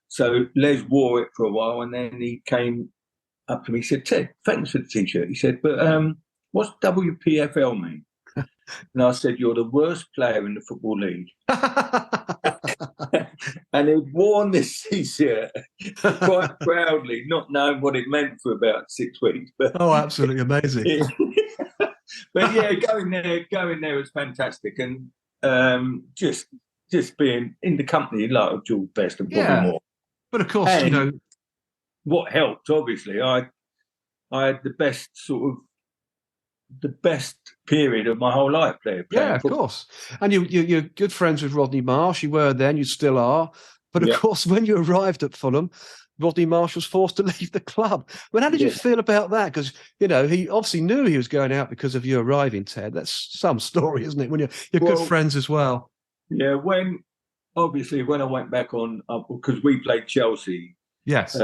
[SPEAKER 2] So Les wore it for a while, and then he came up to me. He said, "Ted, thanks for the t-shirt." He said, "But what's WPFL mean?" And I said, "You're the worst player in the Football League." And he'd worn this t-shirt quite proudly, not knowing what it meant for about 6 weeks. But
[SPEAKER 1] oh, absolutely amazing.
[SPEAKER 2] but yeah, going there was fantastic, and just being in the company like of George Best and Bobby Moore.
[SPEAKER 1] But of course,
[SPEAKER 2] and what helped, obviously, I had the best period of my whole life there.
[SPEAKER 1] Yeah, of course. And you're good friends with Rodney Marsh. You were then, you still are. But of course, when you arrived at Fulham, Rodney Marsh was forced to leave the club. Well, how did you feel about that? Because, he obviously knew he was going out because of you arriving, Ted. That's some story, isn't it? When you're good friends as well.
[SPEAKER 2] Yeah, when I went back on, because we played Chelsea.
[SPEAKER 1] Yes.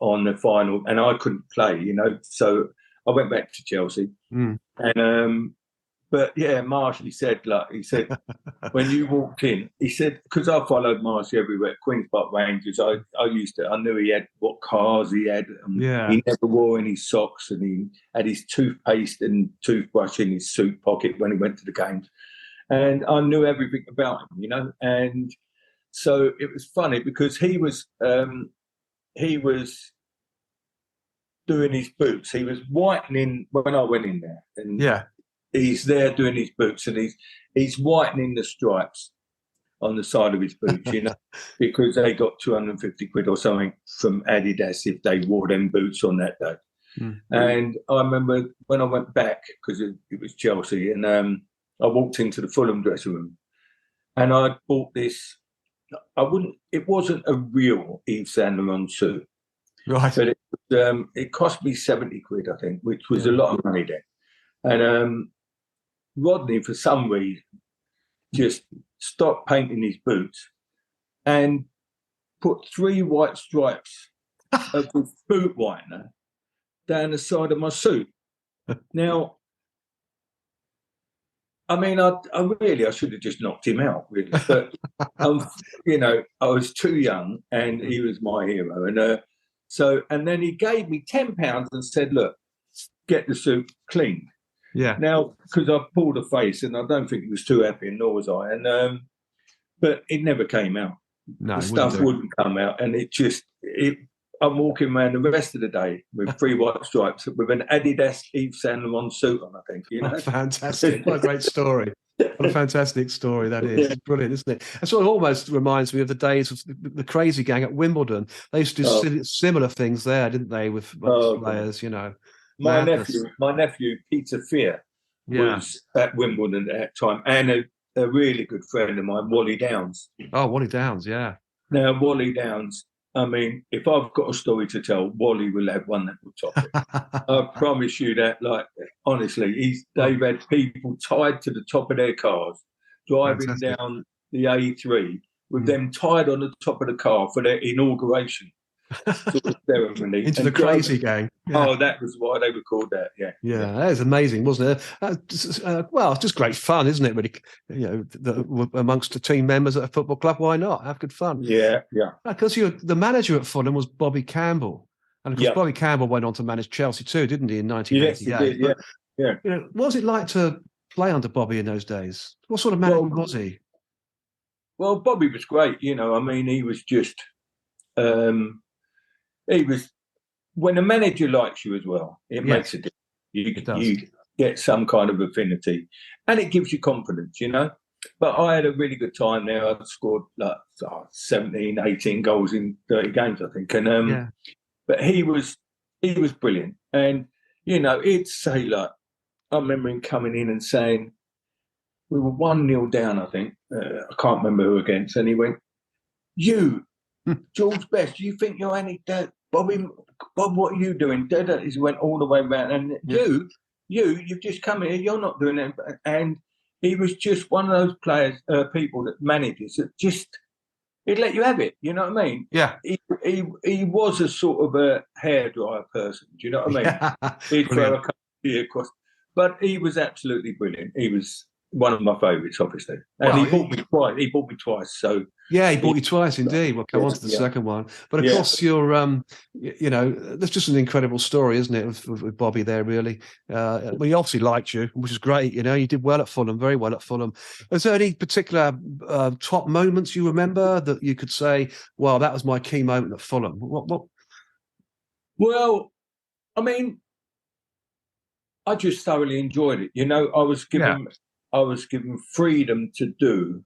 [SPEAKER 2] On the final, and I couldn't play, so I went back to Chelsea. And but yeah, Marsh, he said when you walked in, he said, because I followed Marsh everywhere, Queen's Park Rangers, I knew he had what cars he had. He never wore any socks, and he had his toothpaste and toothbrush in his suit pocket when he went to the games, and I knew everything about him, and so it was funny because he was doing his boots. He was whitening when I went in there, and he's there doing his boots, and he's whitening the stripes on the side of his boots, because they got 250 quid or something from Adidas if they wore them boots on that day. And I remember when I went back, because it was Chelsea, and I walked into the Fulham dressing room, and I bought this. It wasn't a real Yves Saint Laurent suit,
[SPEAKER 1] right?
[SPEAKER 2] But it cost me 70 quid, I think, which was a lot of money then. And Rodney, for some reason, just stopped painting his boots and put 3 white stripes of the boot whitener down the side of my suit. Now, I mean, I should have just knocked him out, really. But, I was too young, and he was my hero. And then he gave me £10 and said, "Look, get the suit cleaned."
[SPEAKER 1] Yeah.
[SPEAKER 2] Now, because I pulled a face, and I don't think he was too happy, and nor was I. And but it never came out.
[SPEAKER 1] No,
[SPEAKER 2] the stuff wouldn't come out, and I'm walking around the rest of the day with 3 white stripes with an Adidas Yves Saint Laurent suit on, I think.
[SPEAKER 1] Oh, fantastic. What a great story. What a fantastic story that is. It's brilliant, isn't it? It sort of almost reminds me of the days of the crazy gang at Wimbledon. They used to do similar things there, didn't they, with players,
[SPEAKER 2] My nephew, Peter Fear, was at Wimbledon at that time, and a really good friend of mine, Wally Downs.
[SPEAKER 1] Oh, Wally Downs, yeah.
[SPEAKER 2] Now, Wally Downs, I mean, if I've got a story to tell, Wally will have one that will top it. I promise you that, honestly, they've had people tied to the top of their cars, driving down the A3 with them tied on the top of the car for their inauguration sort of ceremony.
[SPEAKER 1] Into the crazy gang.
[SPEAKER 2] Yeah. Oh, that was why they were called that, yeah.
[SPEAKER 1] Yeah, that was amazing, wasn't it? Well, it's just great fun, isn't it, really? Amongst the team members at a football club, why not? Have good fun.
[SPEAKER 2] Yeah, yeah.
[SPEAKER 1] Because the manager at Fulham was Bobby Campbell. And of course, Bobby Campbell went on to manage Chelsea too, didn't he, in 1988?
[SPEAKER 2] Yes, he did, yeah.
[SPEAKER 1] What was it like to play under Bobby in those days? What sort of manager was he?
[SPEAKER 2] Well, Bobby was great, I mean, he was just... when a manager likes you as well, it makes a difference. You get some kind of affinity, and it gives you confidence, But I had a really good time there. I scored 17, 18 goals in 30 games, I think. And but he was brilliant. And he'd say, I remember him coming in and saying, we were 1-0 down, I think. I can't remember who against, and he went, "You, George Best, you think you're any dead? Bob, what are you doing?" He went all the way around, and you've just come here, you're not doing it. And he was just one of those players, people that manages that just, he'd let you have it. You know what I mean?
[SPEAKER 1] Yeah.
[SPEAKER 2] He was a sort of a hairdryer person. Do you know what I mean? He'd throw a couple of across, but he was absolutely brilliant. He was one of my favourites, obviously. And he bought me twice. He bought me twice. So
[SPEAKER 1] yeah, he bought you twice, indeed. We'll come on to the second one. But of course, you're, that's just an incredible story, isn't it, with Bobby there, really? Well, he obviously liked you, which is great. You did well at Fulham, very well at Fulham. Is there any particular top moments you remember that you could say, well, that was my key moment at Fulham? What?
[SPEAKER 2] Well, I mean, I just thoroughly enjoyed it. I was given freedom to do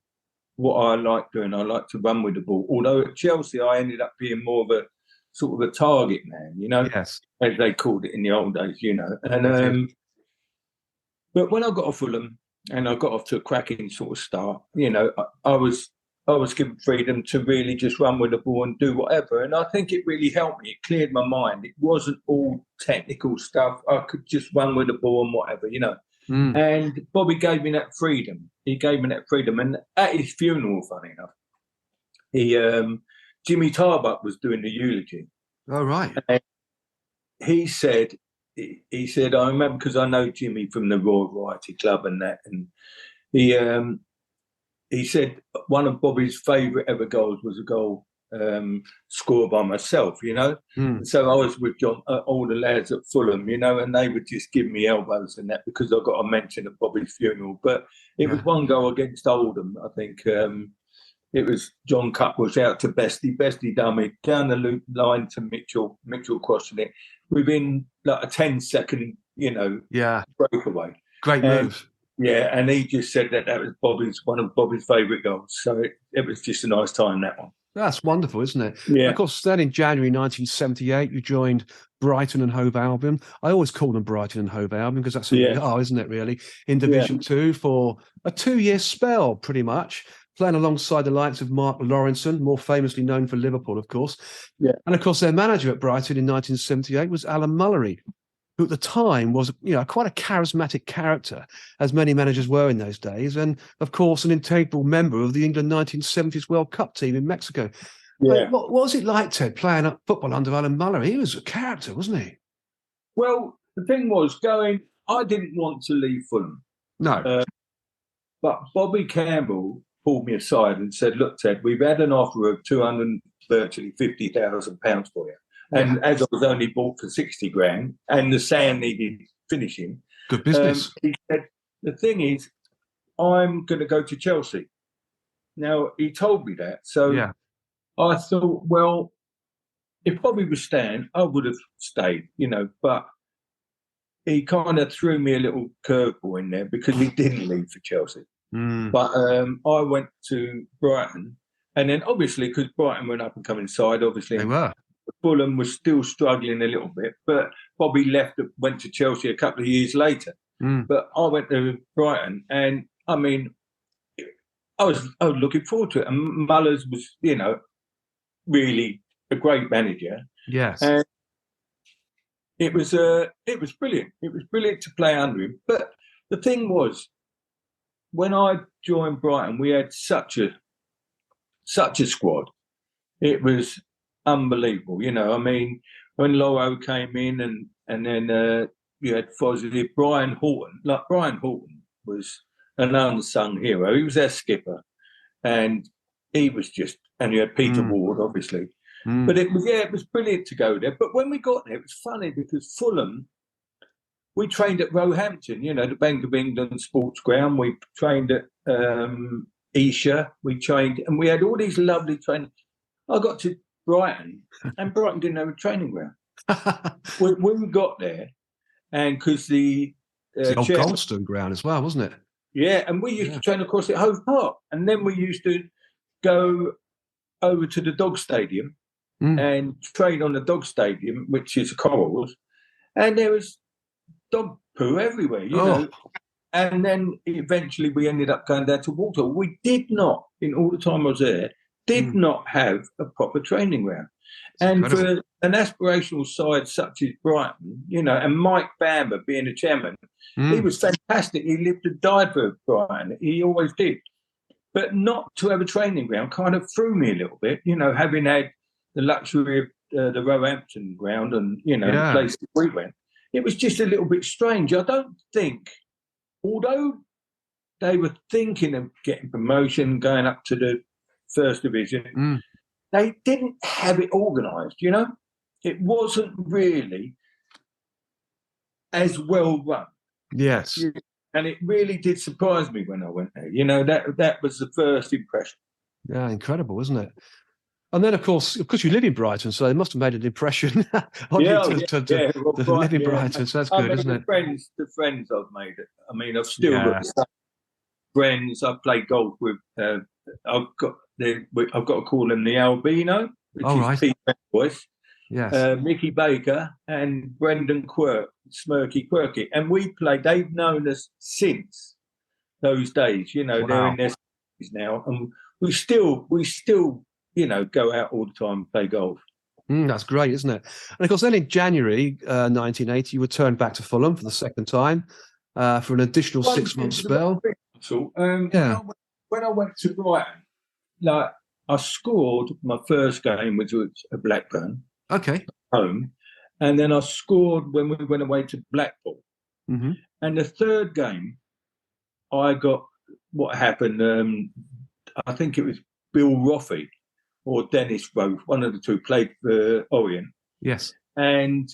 [SPEAKER 2] what I like doing. I like to run with the ball. Although at Chelsea, I ended up being more of a sort of a target man,
[SPEAKER 1] yes,
[SPEAKER 2] as they called it in the old days, And but when I got off Fulham and I got off to a cracking sort of start, I was given freedom to really just run with the ball and do whatever. And I think it really helped me. It cleared my mind. It wasn't all technical stuff. I could just run with the ball and whatever, And Bobby gave me that freedom. He gave me that freedom. And at his funeral, funny enough, Jimmy Tarbuck was doing the eulogy.
[SPEAKER 1] Oh, right.
[SPEAKER 2] And he said, I remember because I know Jimmy from the Royal Variety Club and that. And he said one of Bobby's favourite ever goals was a goal scored by myself, So I was with John, all the lads at Fulham, and they would just give me elbows and that because I got a mention at Bobby's funeral. But it was one goal against Oldham, I think. It was John Cutbush out to Bestie. Bestie dummy down the loop line to Mitchell. Mitchell crossing it within like a 10-second, breakaway.
[SPEAKER 1] Great move.
[SPEAKER 2] Yeah, and he just said that was one of Bobby's favourite goals. So it was just a nice time, that one.
[SPEAKER 1] That's wonderful, isn't it?
[SPEAKER 2] Yeah.
[SPEAKER 1] And of course, then in January 1978, you joined Brighton and Hove Albion. I always call them Brighton and Hove Albion because that's who they are, isn't it, really? In Division 2 for a 2-year spell, pretty much, playing alongside the likes of Mark Lawrenson, more famously known for Liverpool, of course.
[SPEAKER 2] Yeah.
[SPEAKER 1] And of course, their manager at Brighton in 1978 was Alan Mullery, who at the time was, quite a charismatic character, as many managers were in those days, and of course an integral member of the England 1970s World Cup team in Mexico.
[SPEAKER 2] Yeah.
[SPEAKER 1] What was it like, Ted, playing football under Alan Mullery? He was a character, wasn't he?
[SPEAKER 2] Well, the thing was, I didn't want to leave Fulham.
[SPEAKER 1] No.
[SPEAKER 2] But Bobby Campbell pulled me aside and said, look, Ted, we've had an offer of £250,000 for you. And as I was only bought for 60 grand and the sand needed finishing.
[SPEAKER 1] Good business.
[SPEAKER 2] He said, the thing is, I'm going to go to Chelsea. Now, he told me that. So I thought, well, if Bobby was staying, I would have stayed, but he kind of threw me a little curveball in there because he didn't leave for Chelsea. But I went to Brighton. And then obviously, because Brighton were an up-and-coming side, obviously.
[SPEAKER 1] They were.
[SPEAKER 2] Fulham was still struggling a little bit, but Bobby went to Chelsea a couple of years later. But I went to Brighton, and I mean, I was looking forward to it. And Mullers was, really a great manager.
[SPEAKER 1] Yes,
[SPEAKER 2] and it was brilliant. It was brilliant to play under him. But the thing was, when I joined Brighton, we had such a squad. It was unbelievable, I mean, when Loro came in and then you had Fozzie, Brian Horton. Like Brian Horton was an unsung hero. He was our skipper, and he was and you had Peter Ward, obviously. But it was brilliant to go there. But when we got there, it was funny because Fulham, we trained at Roehampton, the Bank of England sports ground. We trained at Esher. We trained, and we had all these lovely training. I got to Brighton, and Brighton didn't have a training ground. when we got there, and because the
[SPEAKER 1] old Goldstone ground as well, wasn't it?
[SPEAKER 2] Yeah, and we used to train across at Hove Park, and then we used to go over to the Dog Stadium and train on the Dog Stadium, which is Corals, and there was dog poo everywhere, you know. And then eventually we ended up going down to Walsall. We did not, in all the time I was there, not have a proper training ground. And for an aspirational side such as Brighton, and Mike Bamber being the chairman, he was fantastic. He lived and died for Brighton. He always did. But not to have a training ground kind of threw me a little bit, having had the luxury of the Roehampton ground and, the place that we went. It was just a little bit strange. I don't think, although they were thinking of getting promotion, going up to the first division.
[SPEAKER 1] Mm.
[SPEAKER 2] They didn't have it organised, you know. It wasn't really as well run.
[SPEAKER 1] Yes.
[SPEAKER 2] And it really did surprise me when I went there. You know, that was the first impression.
[SPEAKER 1] Yeah, incredible, isn't it? And then, of course, you live in Brighton, so it must have made an impression on you to live in Brighton. So that's good, isn't it?
[SPEAKER 2] The friends I've made it. I mean, I've still got the same friends. I've played golf with. I've got to call them the Albino, which is Pete's voice.
[SPEAKER 1] Yes.
[SPEAKER 2] Mickey Baker and Brendan Quirk, Smirky Quirky, and we played. They've known us since those days. You know, they're in their 60s now, and we still. You know, go out all the time and play golf.
[SPEAKER 1] That's great, isn't it? And of course, then in January 1980, you returned back to Fulham for the second time for an additional 6-month spell.
[SPEAKER 2] When I went to Brighton, like I scored my first game, which was at Blackburn, home, and then I scored when we went away to Blackpool.
[SPEAKER 1] Mm-hmm.
[SPEAKER 2] And the third game, I got what happened. I think it was Bill Roffey or Dennis Rowe, one of the two, played for Orient.
[SPEAKER 1] Yes.
[SPEAKER 2] And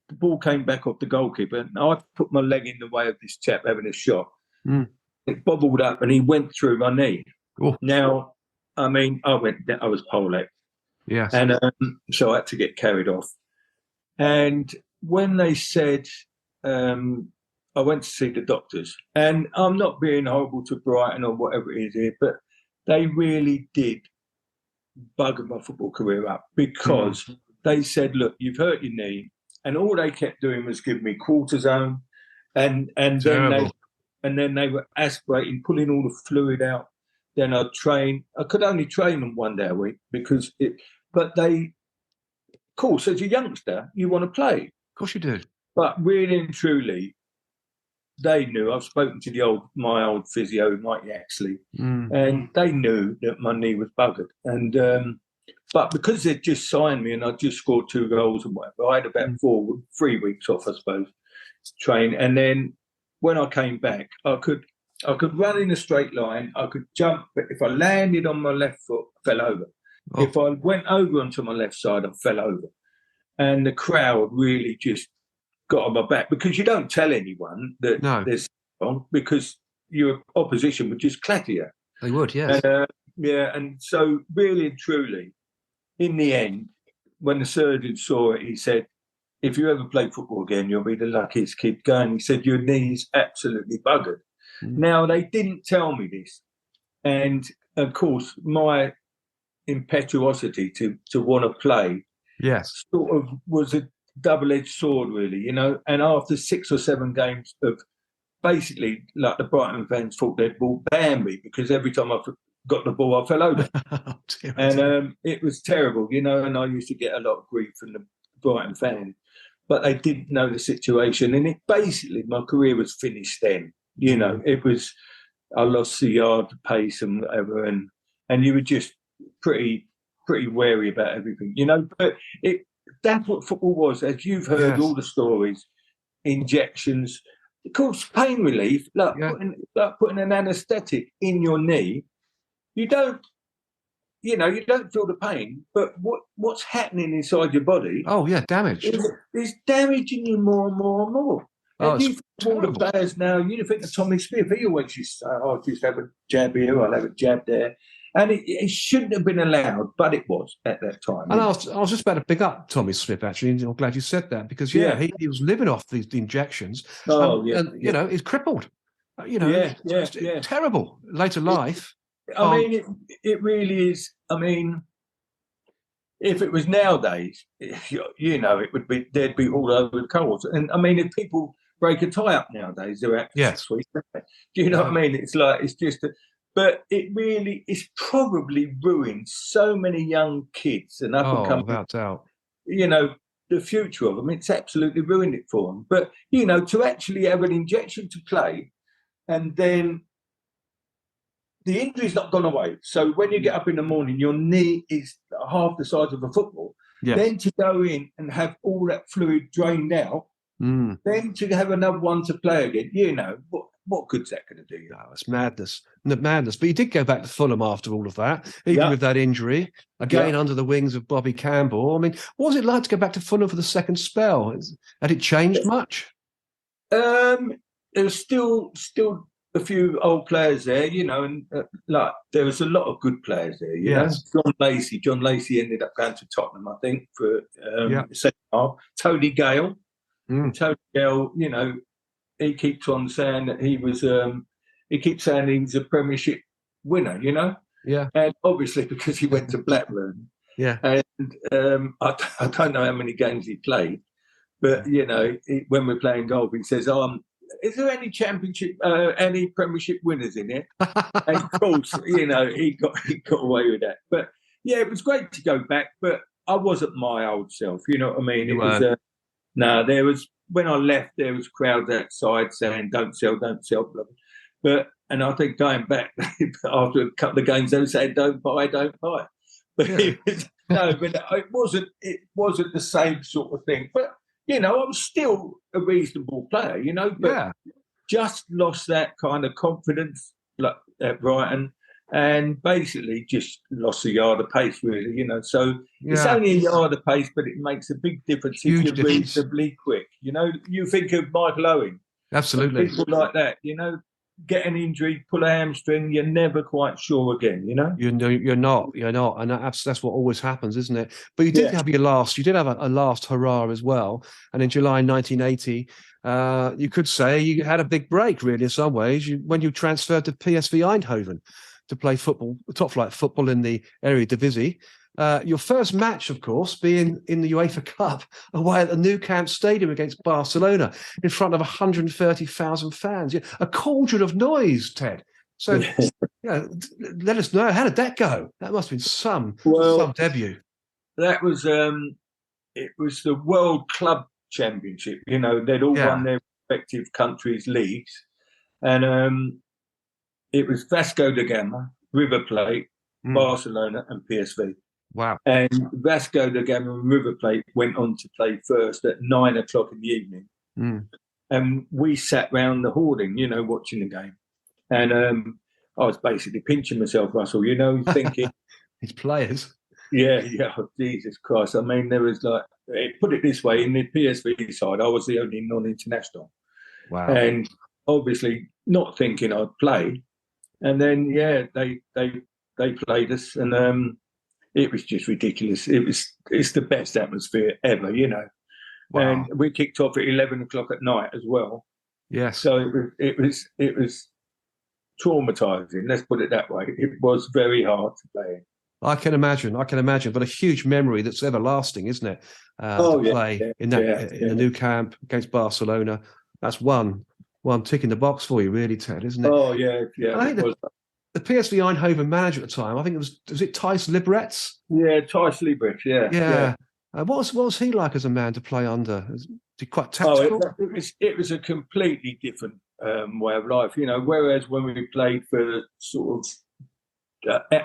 [SPEAKER 2] the ball came back off the goalkeeper, and I put my leg in the way of this chap having a shot.
[SPEAKER 1] Mm.
[SPEAKER 2] It bobbled up, and he went through my knee.
[SPEAKER 1] Oh.
[SPEAKER 2] Now, I mean, I was poleaxed.
[SPEAKER 1] Yes.
[SPEAKER 2] And so I had to get carried off. And when they said, I went to see the doctors, and I'm not being horrible to Brighton or whatever it is here, but they really did bugger my football career up because they said, look, you've hurt your knee, and all they kept doing was giving me cortisone, and then they were aspirating, pulling all the fluid out. Then I'd train. I could only train them 1 day a week but they, of course, as a youngster, you want to play.
[SPEAKER 1] Of course you do.
[SPEAKER 2] But really and truly, they knew. I've spoken to my old physio, Mike Yaxley, and they knew that my knee was buggered. And but because they'd just signed me and I'd just scored 2 goals and whatever, I had about 3 weeks off, I suppose, to train. And then when I came back, I could run in a straight line. I could jump, but if I landed on my left foot, I fell over. Oh. If I went over onto my left side, I fell over. And the crowd really just got on my back, because you don't tell anyone that there's wrong, because your opposition would just clatter you.
[SPEAKER 1] They would, yes.
[SPEAKER 2] And so really and truly, in the end, when the surgeon saw it, he said, if you ever play football again, you'll be the luckiest kid going. He said, your knee's absolutely buggered. Now, they didn't tell me this. And, of course, my impetuosity to want to play sort of was a double-edged sword, really, you know. And after 6 or 7 games of basically, like, the Brighton fans thought they'd ball Bambi, because every time I got the ball, I fell over. It was terrible, you know, and I used to get a lot of grief from the Brighton fans. But they didn't know the situation. And it basically, my career was finished then. You know, it was, I lost the yard pace and whatever, and you were just pretty wary about everything, you know. But that's what football was, as you've heard all the stories, injections, of course, pain relief, putting an anaesthetic in your knee. You don't feel the pain, but what's happening inside your body?
[SPEAKER 1] Oh yeah, damage.
[SPEAKER 2] Is damaging you more and more and more. And you think all the players now, you think of Tommy Smith, he always used to say, I'll just have a jab here, I'll have a jab there. And it shouldn't have been allowed, but it was at that time.
[SPEAKER 1] And I was just about to pick up Tommy Smith, actually, and I'm glad you said that, because, he was living off these injections. And, you know, he's crippled. You know, it's terrible later life.
[SPEAKER 2] I mean, it really is. I mean, if it was nowadays, you know, they'd be all over the coals. And, I mean, if people break a tie up nowadays, they're out for 6 weeks. Do you know what I mean? It's like, it's just... But it's probably ruined so many young kids and up and coming.
[SPEAKER 1] Without doubt.
[SPEAKER 2] You know, the future of them, it's absolutely ruined it for them. But, you know, to actually have an injection to play, and then the injury's not gone away. So when you get up in the morning, your knee is half the size of a football. Yes. Then to go in and have all that fluid drained out,
[SPEAKER 1] Mm.
[SPEAKER 2] Then to have another one to play again, what good's that going to do?
[SPEAKER 1] No, it's madness. Madness. But you did go back to Fulham after all of that, even
[SPEAKER 2] Yeah.
[SPEAKER 1] with that injury, again
[SPEAKER 2] Yeah.
[SPEAKER 1] under the wings of Bobby Campbell. I mean, what was it like to go back to Fulham for the second spell? Had it changed much?
[SPEAKER 2] There's still a few old players there, and like there was a lot of good players there,
[SPEAKER 1] Yes.
[SPEAKER 2] John Lacey ended up going to Tottenham, I think, for
[SPEAKER 1] Yeah.
[SPEAKER 2] the second half. Tony Gale,
[SPEAKER 1] Mm.
[SPEAKER 2] Tony Gale, he keeps on saying that he was. He keeps saying he was a Premiership winner,
[SPEAKER 1] Yeah.
[SPEAKER 2] and obviously because he went to Blackburn,
[SPEAKER 1] Yeah.
[SPEAKER 2] and I don't know how many games he played, but when we're playing golf, he says, is there any any Premiership winners in it? And of course, he got away with that. But yeah, it was great to go back. But I wasn't my old self. You know what I mean?
[SPEAKER 1] You
[SPEAKER 2] It was there was when I left, there was crowds outside saying, "Don't sell, don't sell." Blah, blah. And I think going back after a couple of games, they were saying, "Don't buy, don't buy." But it wasn't the same sort of thing. But I was still a reasonable player, but just lost that kind of confidence like at Brighton and basically just lost a yard of pace, really, So it's only a yard of pace, but it makes a big difference if you're reasonably quick. You think of Michael Owen.
[SPEAKER 1] Absolutely.
[SPEAKER 2] People like that, get an injury, pull a hamstring, you're never quite sure again,
[SPEAKER 1] You're not, and that's what always happens, isn't it? But you did have a last hurrah as well, and in July 1980, you could say you had a big break, really, in some ways, when you transferred to PSV Eindhoven to play football, top flight football in the Eredivisie. Your first match, of course, being in the UEFA Cup away at the Nou Camp Stadium against Barcelona in front of 130,000 fans. A cauldron of noise, Ted. So, let us know, how did that go? That must have been some debut.
[SPEAKER 2] That was it was the World Club Championship. They'd all won their respective countries' leagues, and it was Vasco da Gama, River Plate, Barcelona, and PSV.
[SPEAKER 1] Wow.
[SPEAKER 2] And Vasco da Gama and River Plate went on to play first at 9:00 in the evening. And we sat round the hoarding, watching the game. And I was basically pinching myself, Russell, thinking...
[SPEAKER 1] These players.
[SPEAKER 2] Yeah, Jesus Christ. I mean, there was put it this way, in the PSV side, I was the only non-international.
[SPEAKER 1] Wow.
[SPEAKER 2] And obviously not thinking I'd play. And then, they played us, and it was just ridiculous. It's the best atmosphere ever, Wow. And we kicked off at 11:00 at night as well.
[SPEAKER 1] Yes.
[SPEAKER 2] So it was traumatizing. Let's put it that way. It was very hard to play.
[SPEAKER 1] I can imagine, but a huge memory that's everlasting, isn't it? To play in the Nou Camp against Barcelona. That's one tick in the box for you, really, Ted, isn't it?
[SPEAKER 2] Oh yeah.
[SPEAKER 1] I think the PSV Eindhoven manager at the time, I think was it Thijs Libretz?
[SPEAKER 2] Yeah, Thijs Libretz. Yeah.
[SPEAKER 1] What was he like as a man to play under? Was he quite tactical?
[SPEAKER 2] It was a completely different way of life, Whereas when we played for sort of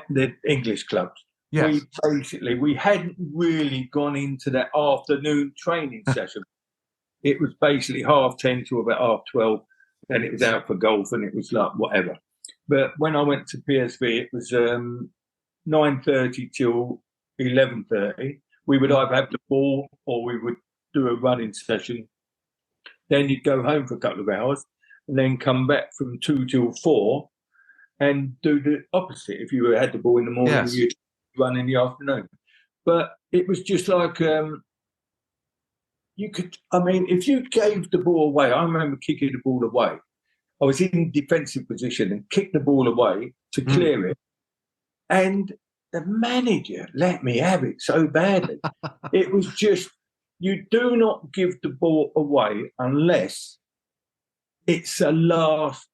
[SPEAKER 2] the English clubs, we hadn't really gone into that afternoon training session. It was basically 10:30 to about 12:30, and it was out for golf, and it was like whatever. But when I went to PSV, it was 9:30 till 11:30. We would either have the ball or we would do a running session. Then you'd go home for a couple of hours and then come back from 2 till 4 and do the opposite. If you had the ball in the morning, you'd run in the afternoon. But it was just like if you gave the ball away, I remember kicking the ball away. I was in defensive position and kicked the ball away to clear it. And the manager let me have it so badly. It was just, you do not give the ball away unless it's a last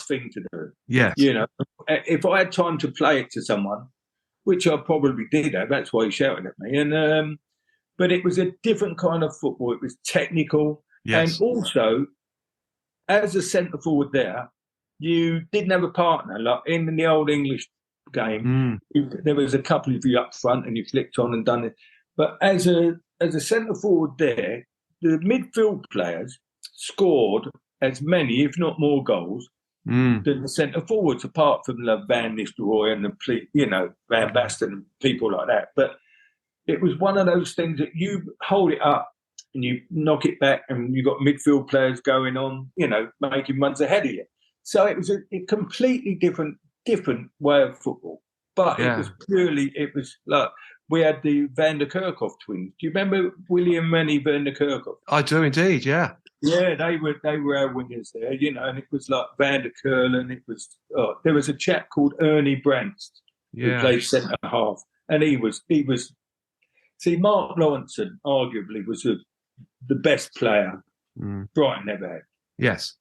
[SPEAKER 2] thing to do.
[SPEAKER 1] Yes.
[SPEAKER 2] If I had time to play it to someone, which I probably did have, that's why he shouted at me. And but it was a different kind of football. It was technical. Yes. And also, as a centre forward there, you didn't have a partner. Like in the old English game, there was a couple of you up front and you flicked on and done it. But as a centre forward there, the midfield players scored as many, if not more, goals than the centre forwards, apart from Van Nistelrooy and Van Basten and people like that. But it was one of those things that you hold it up and you knock it back, and you've got midfield players going on, making runs ahead of you. So it was a completely different way of football. But it was like we had the Van der Kerkhoff twins. Do you remember William Rennie Van der Kerkhoff?
[SPEAKER 1] I do indeed, yeah.
[SPEAKER 2] Yeah, they were our wingers there, and it was like Van der Kerlen. It was there was a chap called Ernie Brandst who played centre half, and he was. See, Mark Lawrenson arguably was the best player Brighton ever had.
[SPEAKER 1] Yes,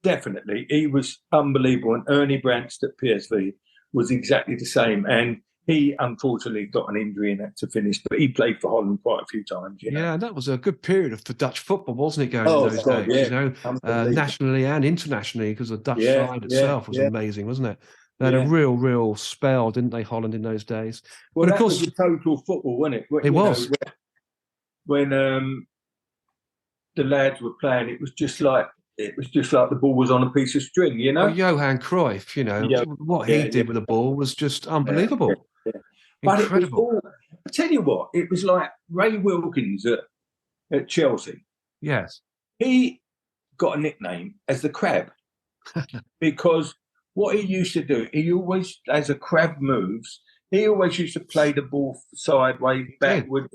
[SPEAKER 2] definitely, he was unbelievable. And Ernie Brandst at PSV was exactly the same, and he unfortunately got an injury and had to finish, but he played for Holland quite a few times.
[SPEAKER 1] Yeah, and that was a good period for Dutch football, wasn't it, going in those days?
[SPEAKER 2] Yeah.
[SPEAKER 1] Nationally and internationally, because the Dutch side itself was amazing, wasn't it? They had a real spell, didn't they, Holland, in those days?
[SPEAKER 2] Well, but of course, was a total football, wasn't it?
[SPEAKER 1] It was.
[SPEAKER 2] When the lads were playing, it was just like the ball was on a piece of string,
[SPEAKER 1] Well, Johan Cruyff, what he did with the ball was just unbelievable.
[SPEAKER 2] But
[SPEAKER 1] incredible.
[SPEAKER 2] I tell you what, it was like Ray Wilkins at Chelsea.
[SPEAKER 1] Yes.
[SPEAKER 2] He got a nickname as the Crab because what he used to do, he always, as a crab moves, he always used to play the ball sideways, backward.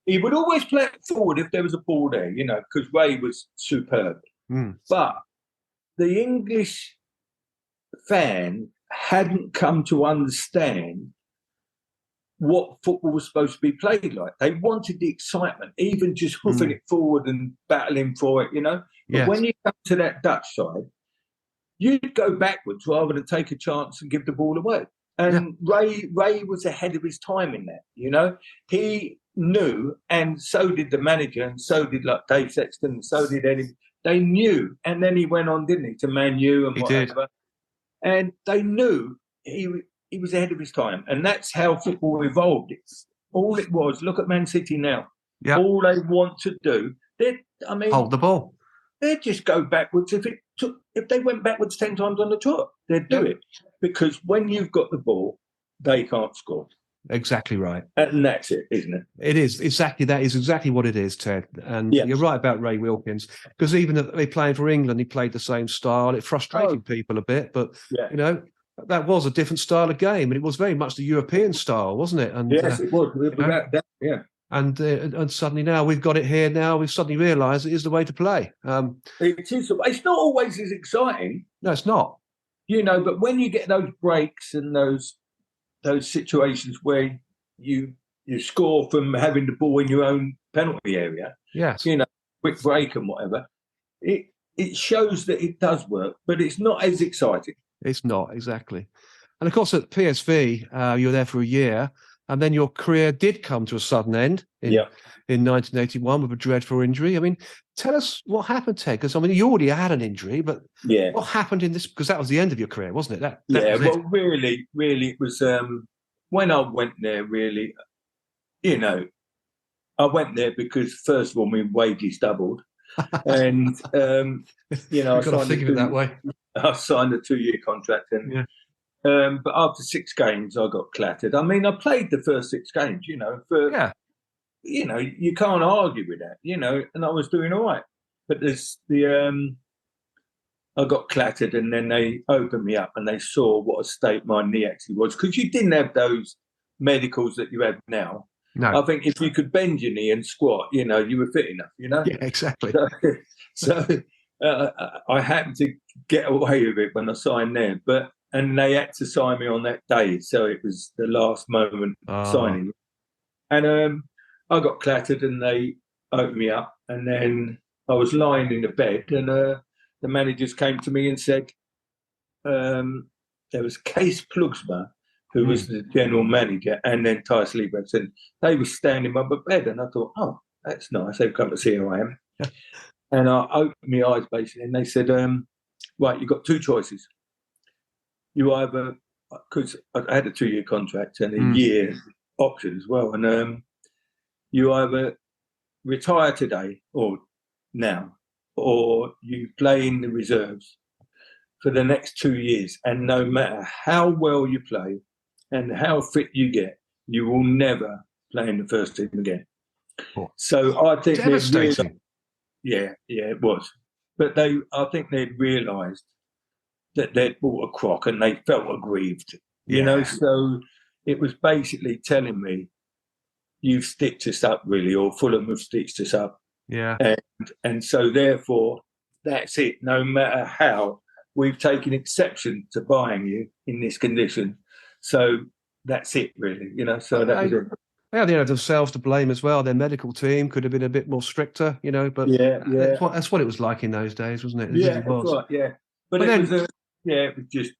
[SPEAKER 2] He would always play it forward if there was a ball there, because Ray was superb. But the English fan hadn't come to understand what football was supposed to be played like. They wanted the excitement, even just hoofing it forward and battling for it, But when you come to that Dutch side, you'd go backwards rather than take a chance and give the ball away. And Ray was ahead of his time in that, He knew, and so did the manager, and so did like Dave Sexton, and so did Eddie. They knew, and then he went on, didn't he, to Man U and whatever. And they knew he was ahead of his time, and that's how football evolved. It's all it was. Look at Man City now. Yep. All they want to do,
[SPEAKER 1] hold the ball.
[SPEAKER 2] They'd just go backwards. If they went backwards 10 times on the tour, they'd do it, because when you've got the ball, they can't score.
[SPEAKER 1] Exactly right.
[SPEAKER 2] And that's it, isn't it?
[SPEAKER 1] It is. Exactly. That is exactly what it is, Ted. And you're right about Ray Wilkins, because even if they playing for England, he played the same style. It frustrated people a bit, but, that was a different style of game. And it was very much the European style, wasn't it? And,
[SPEAKER 2] yes, it was. Without that, yeah.
[SPEAKER 1] And suddenly now we've got it here now. We've suddenly realised it is the way to play.
[SPEAKER 2] It is. It's not always as exciting.
[SPEAKER 1] No, it's not.
[SPEAKER 2] But when you get those breaks and those situations where you score from having the ball in your own penalty area, quick break and whatever, it shows that it does work, but it's not as exciting.
[SPEAKER 1] It's not, exactly. And of course, at PSV, you were there for a year, and then your career did come to a sudden end in 1981 with a dreadful injury. I mean, tell us what happened, Ted, because, you already had an injury, but what happened in this? Because that was the end of your career, wasn't it?
[SPEAKER 2] Really, it was when I went there, really, I went there because, first of all, my wages doubled. And,
[SPEAKER 1] You've got to think of it that way.
[SPEAKER 2] I signed a 2-year contract, and but after 6 games, I got clattered. I played the first 6 games, you can't argue with that, and I was doing all right. But I got clattered, and then they opened me up and they saw what a state my knee actually was, because you didn't have those medicals that you have now. No. I think if you could bend your knee and squat, you were fit enough,
[SPEAKER 1] Yeah, exactly.
[SPEAKER 2] So I happened to get away with it when I signed there, and they had to sign me on that day, so it was the last moment signing. And I got clattered, and they opened me up, and then I was lying in the bed, and the managers came to me and said, there was Kees Plugsma, who was the general manager, and then Thijs Liebrechts, and they were standing by my bed, and I thought, oh, that's nice, they've come to see who I am. And I opened my eyes, basically, and they said, right, you've got 2 choices. You either, because I had a 2-year contract and a year option as well, and you either retire today or now, or you play in the reserves for the next 2 years, and no matter how well you play and how fit you get, you will never play in the first team again.
[SPEAKER 1] Oh.
[SPEAKER 2] So I think
[SPEAKER 1] devastating.
[SPEAKER 2] It was. But I think they'd realised that they'd bought a crock and they felt aggrieved. You know, so it was basically telling me, you've stitched us up, really, or Fulham have stitched us up.
[SPEAKER 1] Yeah.
[SPEAKER 2] And so therefore, that's it. No matter how, we've taken exception to buying you in this condition. So that's it, really. You know, so that was it.
[SPEAKER 1] Yeah, they had themselves to blame as well. Their medical team could have been a bit more stricter, you know. But that's what it was like in those days, wasn't it? It
[SPEAKER 2] yeah,
[SPEAKER 1] really was.
[SPEAKER 2] That's right. Yeah, but it was just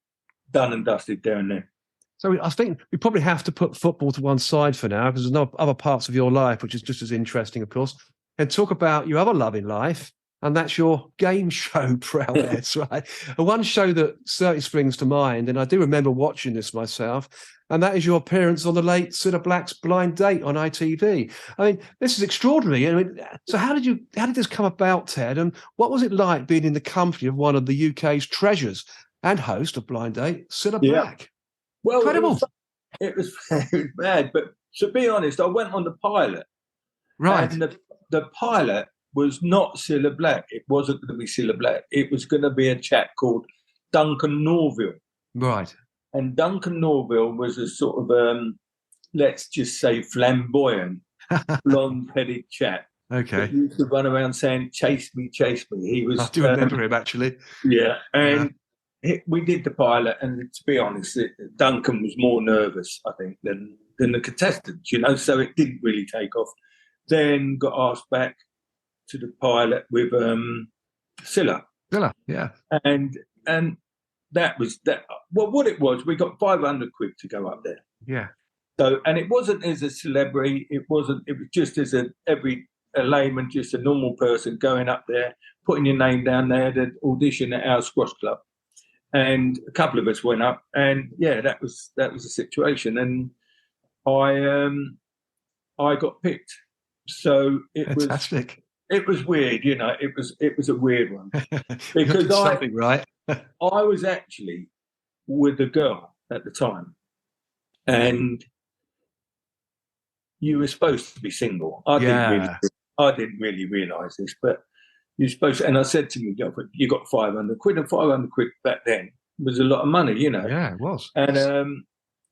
[SPEAKER 2] done and dusted down there.
[SPEAKER 1] So I think we probably have to put football to one side for now, because there's no other parts of your life which is just as interesting, of course, and talk about your other love in life, and that's your game show prowess, right? And one show that certainly springs to mind, and I do remember watching this myself, and that is your appearance on the late Cilla Black's Blind Date on ITV. I mean, this is extraordinary. I mean, so how did this come about, Ted? And what was it like being in the company of one of the UK's treasures and host of Blind Date, Cilla Black?
[SPEAKER 2] Well,
[SPEAKER 1] incredible.
[SPEAKER 2] It was bad, but to be honest, I went on the pilot.
[SPEAKER 1] Right.
[SPEAKER 2] And the pilot was not Cilla Black. It wasn't going to be Cilla Black. It was going to be a chap called Duncan Norville.
[SPEAKER 1] Right.
[SPEAKER 2] And Duncan Norville was a sort of, let's just say, flamboyant, blonde-headed chap.
[SPEAKER 1] Okay.
[SPEAKER 2] He used to run around saying, "Chase me, chase me." He was.
[SPEAKER 1] I do remember him, actually.
[SPEAKER 2] Yeah, and we did the pilot, and to be honest, Duncan was more nervous, I think, than the contestants. You know, so it didn't really take off. Then got asked back to the pilot with Cilla.
[SPEAKER 1] Cilla, yeah.
[SPEAKER 2] And that was that. Well, what it was, we got 500 quid to go up there.
[SPEAKER 1] Yeah.
[SPEAKER 2] So, and it wasn't as a celebrity. It was just as a layman, just a normal person going up there, putting your name down there to audition at our squash club. And a couple of us went up, and that was the situation. And I got picked. So
[SPEAKER 1] Fantastic.
[SPEAKER 2] It was weird, you know. It was a weird one because
[SPEAKER 1] right.
[SPEAKER 2] I was actually with a girl at the time, and you were supposed to be single. I didn't really realise this, but you're supposed to, and I said to my girlfriend, "You got 500 quid," and 500 quid back then was a lot of money, you know.
[SPEAKER 1] Yeah, it was.
[SPEAKER 2] And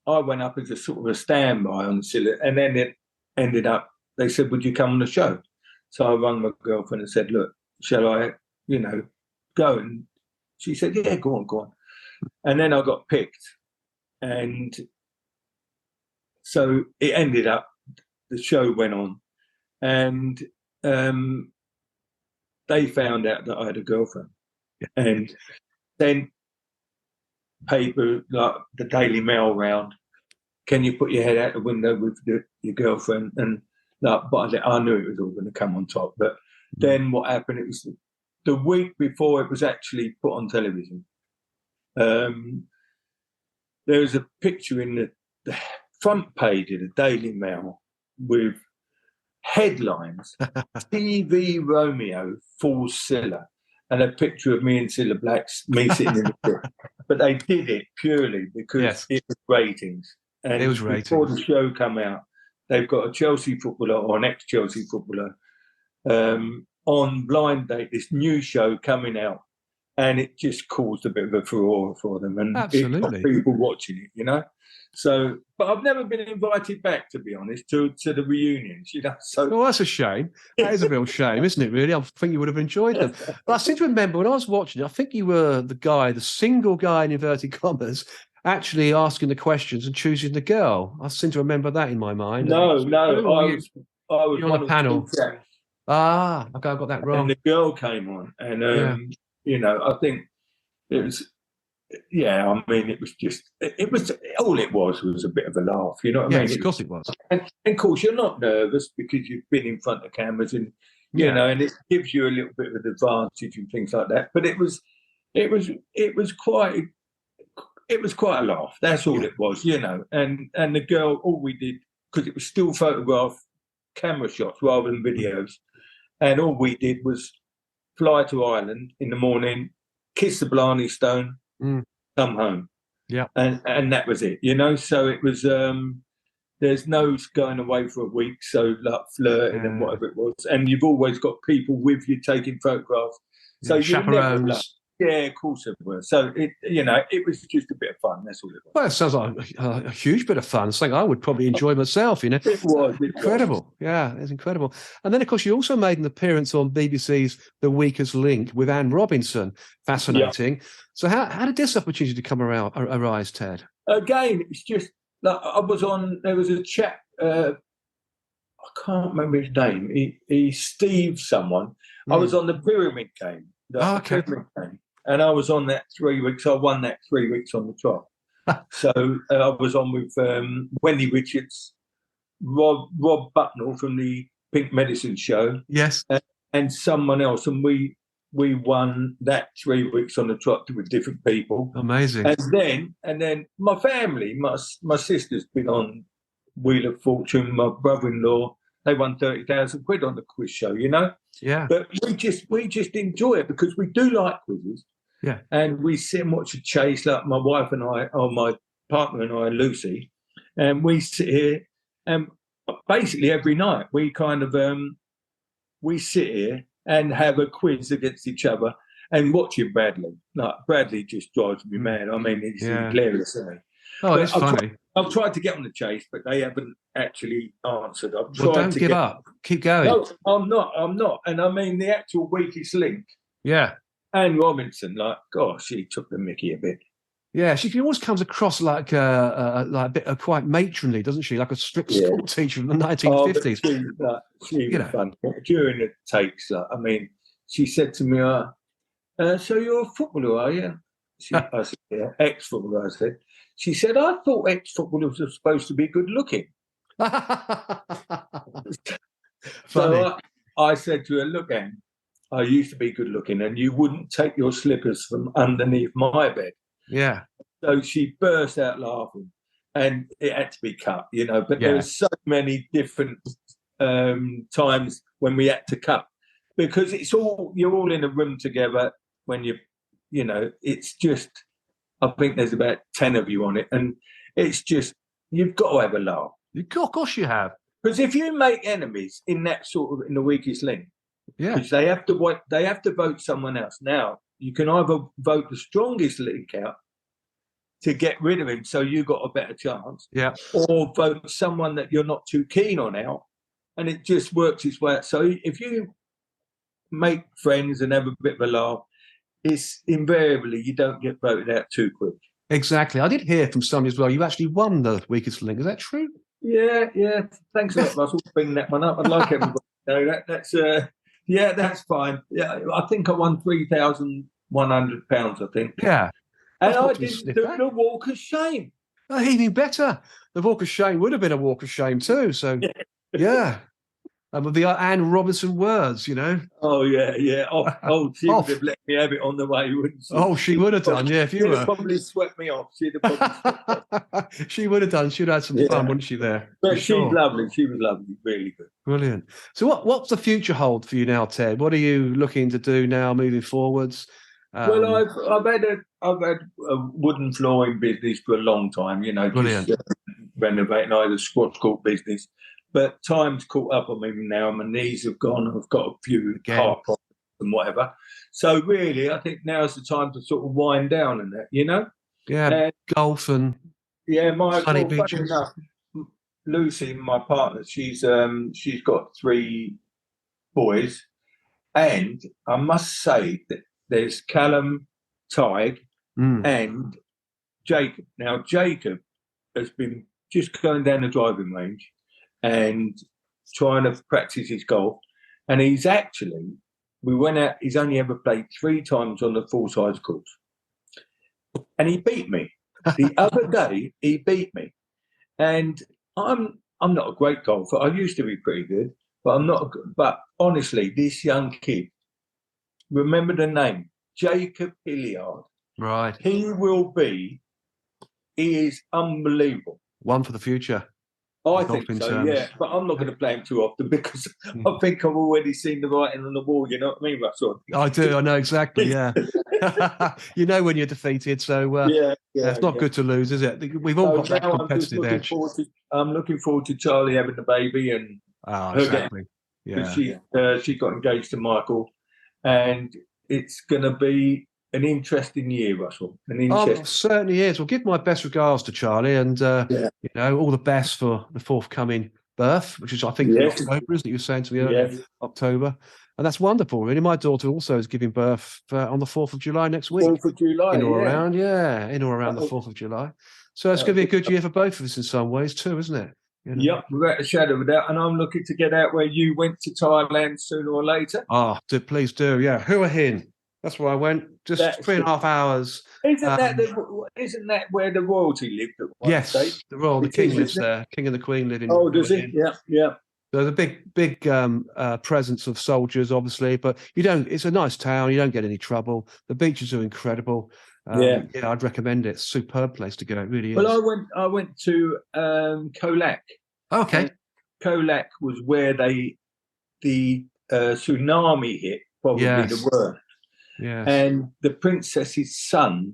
[SPEAKER 2] I went up as a sort of a standby on Cilla, and then it ended up. They said, "Would you come on the show?" So I rang my girlfriend and said, "Look, shall I, go?" And she said, "Yeah, go on." And then I got picked, and so it ended up. The show went on, and they found out that I had a girlfriend, and then paper like the Daily Mail round. Can you put your head out the window with your girlfriend? And but I knew it was all going to come on top. But then what happened? It was the week before it was actually put on television. There was a picture in the front page of the Daily Mail with headlines: "TV Romeo fools Cilla," and a picture of me and Cilla Black, me sitting in the chair. But they did it purely because it was ratings. And
[SPEAKER 1] it was ratings.
[SPEAKER 2] Before the show come out, they've got a Chelsea footballer or an ex-Chelsea footballer on Blind Date, this new show coming out, and it just caused a bit of a furore for them, and it got people watching it, you know. So, but I've never been invited back, to be honest, to the reunions, you know. So,
[SPEAKER 1] well, that's a shame. That is a real shame, isn't it? Really, I think you would have enjoyed them. But I seem to remember when I was watching it, I think you were the single guy in inverted commas, actually asking the questions and choosing the girl. I seem to remember that in my mind.
[SPEAKER 2] No, I was
[SPEAKER 1] on the panel. Okay, I got that wrong.
[SPEAKER 2] And the girl came on, and I think it was. Yeah, I mean, it was all it was a bit of a laugh, you know what I mean?
[SPEAKER 1] Yes, of course it was.
[SPEAKER 2] And of course, you're not nervous because you've been in front of cameras, and you know, and it gives you a little bit of an advantage and things like that. But it was quite a laugh. That's all it was, you know. And the girl, all we did, because it was still photographed camera shots rather than videos. And all we did was fly to Ireland in the morning, kiss the Blarney Stone, come home.
[SPEAKER 1] Yeah.
[SPEAKER 2] And that was it, So it was, there's no going away for a week, so like flirting and whatever it was. And you've always got people with you taking photographs. So
[SPEAKER 1] chaperones.
[SPEAKER 2] Yeah, of course it was. So it was just a bit of fun. That's all it was.
[SPEAKER 1] Well, it sounds like a huge bit of fun. Something I would probably enjoy myself.
[SPEAKER 2] It was
[SPEAKER 1] incredible. Yeah, it's incredible. And then, of course, you also made an appearance on BBC's The Weakest Link with Anne Robinson. Fascinating. Yeah. So, how did this opportunity come arise, Ted?
[SPEAKER 2] Again, it's just like I was on. There was a chap. I can't remember his name. He Steve someone. I was on the Pyramid game. Pyramid game. And I was on that 3 weeks. I won that 3 weeks on the trot. So I was on with Wendy Richards, Rob Bucknell from the Pink Medicine Show.
[SPEAKER 1] Yes.
[SPEAKER 2] And someone else. And we won that 3 weeks on the trot with different people.
[SPEAKER 1] Amazing.
[SPEAKER 2] And then my family, my sister's been on Wheel of Fortune, my brother-in-law, they won 30,000 quid on the quiz show,
[SPEAKER 1] Yeah.
[SPEAKER 2] But we just enjoy it because we do like quizzes.
[SPEAKER 1] Yeah.
[SPEAKER 2] And we sit and watch a chase, like my wife and I, or my partner and I, Lucy, and we sit here and basically every night we kind of we sit here and have a quiz against each other and watching Bradley. Like Bradley just drives me mad. I mean, he's hilarious, isn't he?
[SPEAKER 1] Oh, it's funny.
[SPEAKER 2] I've tried to get on the chase, but they haven't actually answered.
[SPEAKER 1] Don't give up. Keep going.
[SPEAKER 2] No, I'm not. And I mean, the actual weakest link.
[SPEAKER 1] Yeah.
[SPEAKER 2] Anne Robinson, gosh, she took the mickey a bit.
[SPEAKER 1] Yeah, she always comes across like a bit quite matronly, doesn't she? Like a strict school teacher from the 1950s.
[SPEAKER 2] She was fun. During the takes, I mean, she said to me, so you're a footballer, are you? I said, yeah, ex-footballer, I said. She said, I thought ex-footballers were supposed to be good looking. So I said to her, look, Anne, I used to be good looking and you wouldn't take your slippers from underneath my bed.
[SPEAKER 1] Yeah.
[SPEAKER 2] So she burst out laughing and it had to be cut, but there were so many different times when we had to cut because you're all in a room together when it's just, I think there's about 10 of you on it and it's just, you've got to have a laugh.
[SPEAKER 1] Of course you have.
[SPEAKER 2] Because if you make enemies in that in the weakest link,
[SPEAKER 1] because
[SPEAKER 2] they have to vote someone else. Now, you can either vote the strongest link out to get rid of him so you got a better chance, or vote someone that you're not too keen on out, and it just works its way out. So if you make friends and have a bit of a laugh, it's invariably you don't get voted out too quick.
[SPEAKER 1] Exactly. I did hear from somebody as well, you actually won the weakest link. Is that true?
[SPEAKER 2] Yeah. Thanks a lot, Russell, for bringing that one up. I'd like everybody to know that's that's fine. Yeah, I think I won £3,100, I think.
[SPEAKER 1] Yeah.
[SPEAKER 2] And I didn't do the walk of shame.
[SPEAKER 1] Oh, even better. The walk of shame would have been a walk of shame too. So, yeah. With the Anne Robinson words,
[SPEAKER 2] Oh, yeah. Oh, she would have let me have it on the way, wouldn't she?
[SPEAKER 1] Oh, she would have done, yeah. If you were.
[SPEAKER 2] She'd probably swept me off. She'd have probably swept off.
[SPEAKER 1] She would have done. She'd have had some fun, wouldn't she, there?
[SPEAKER 2] But she's lovely. She was lovely. Really good.
[SPEAKER 1] Brilliant. So what's the future hold for you now, Ted? What are you looking to do now moving forwards?
[SPEAKER 2] Well, I've had a wooden flooring business for a long time,
[SPEAKER 1] Brilliant.
[SPEAKER 2] Just renovating. I had a squash court business. But time's caught up on me now. My knees have gone. I've got a few heart problems and whatever. So really, I think now's the time to sort of wind down and that,
[SPEAKER 1] Yeah, golf and
[SPEAKER 2] funny enough, Lucy, my partner, she's got 3 boys, and I must say that there's Callum, Tig, and Jacob. Now Jacob has been just going down the driving range and trying to practice his golf. And we went out, he's only ever played 3 times on the full-size course. And he beat me. The other day, he beat me. And I'm not a great golfer. I used to be pretty good, but I'm not. But honestly, this young kid, remember the name, Jacob Hilliard.
[SPEAKER 1] Right.
[SPEAKER 2] He is unbelievable.
[SPEAKER 1] One for the future.
[SPEAKER 2] I
[SPEAKER 1] in
[SPEAKER 2] think
[SPEAKER 1] golfing
[SPEAKER 2] so,
[SPEAKER 1] terms.
[SPEAKER 2] yeah. But I'm not going to play him too often because I think I've already seen the writing on the wall. You know what I mean, Russell?
[SPEAKER 1] I do. I know exactly. Yeah. You know when you're defeated, so it's not good to lose, is it? We've all got that
[SPEAKER 2] now I'm just
[SPEAKER 1] competitive
[SPEAKER 2] looking
[SPEAKER 1] edge.
[SPEAKER 2] forward to. I'm looking forward to Charlie having the baby and
[SPEAKER 1] Oh,
[SPEAKER 2] her getting.
[SPEAKER 1] exactly. Yeah.
[SPEAKER 2] She got engaged to Michael, and it's going to be an interesting year, Russell.
[SPEAKER 1] Oh, certainly is. Well, give my best regards to Charlie, and all the best for the forthcoming birth, which is I think in October, isn't it? You were saying to me earlier, October, and that's wonderful. Really, my daughter also is giving birth on the 4th of July next week.
[SPEAKER 2] 4th of July,
[SPEAKER 1] in or around the 4th of July. So it's going to be a good year for both of us in some ways too, isn't it?
[SPEAKER 2] Yep, without a shadow of a doubt. And I'm looking to get out where you went to Thailand sooner or later.
[SPEAKER 1] Oh, please do. Yeah, Hua Hin. That's where I went. Just 3.5 hours.
[SPEAKER 2] Isn't that where the royalty lived at one stage?
[SPEAKER 1] The king lives there. King and the Queen live in.
[SPEAKER 2] Oh, does he? Yeah.
[SPEAKER 1] There's a big presence of soldiers, obviously, but you don't. It's a nice town. You don't get any trouble. The beaches are incredible. I'd recommend it. Superb place to go. It really is.
[SPEAKER 2] Well, I went to Koh Lak.
[SPEAKER 1] Okay.
[SPEAKER 2] Koh Lak was where the tsunami hit, probably the worst.
[SPEAKER 1] Yes.
[SPEAKER 2] And the princess's son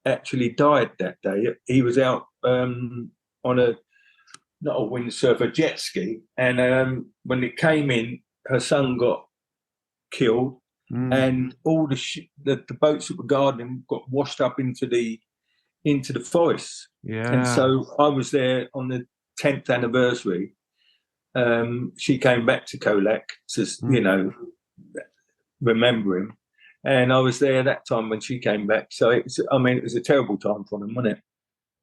[SPEAKER 2] actually died that day. He was out on not a windsurf, a jet ski, and when it came in, her son got killed, and all the boats that were guarding him got washed up into the forest.
[SPEAKER 1] Yeah.
[SPEAKER 2] And so I was there on the 10th anniversary. She came back to Koh Lak to remember him. And I was there that time when she came back. So it was a terrible time for them, wasn't it?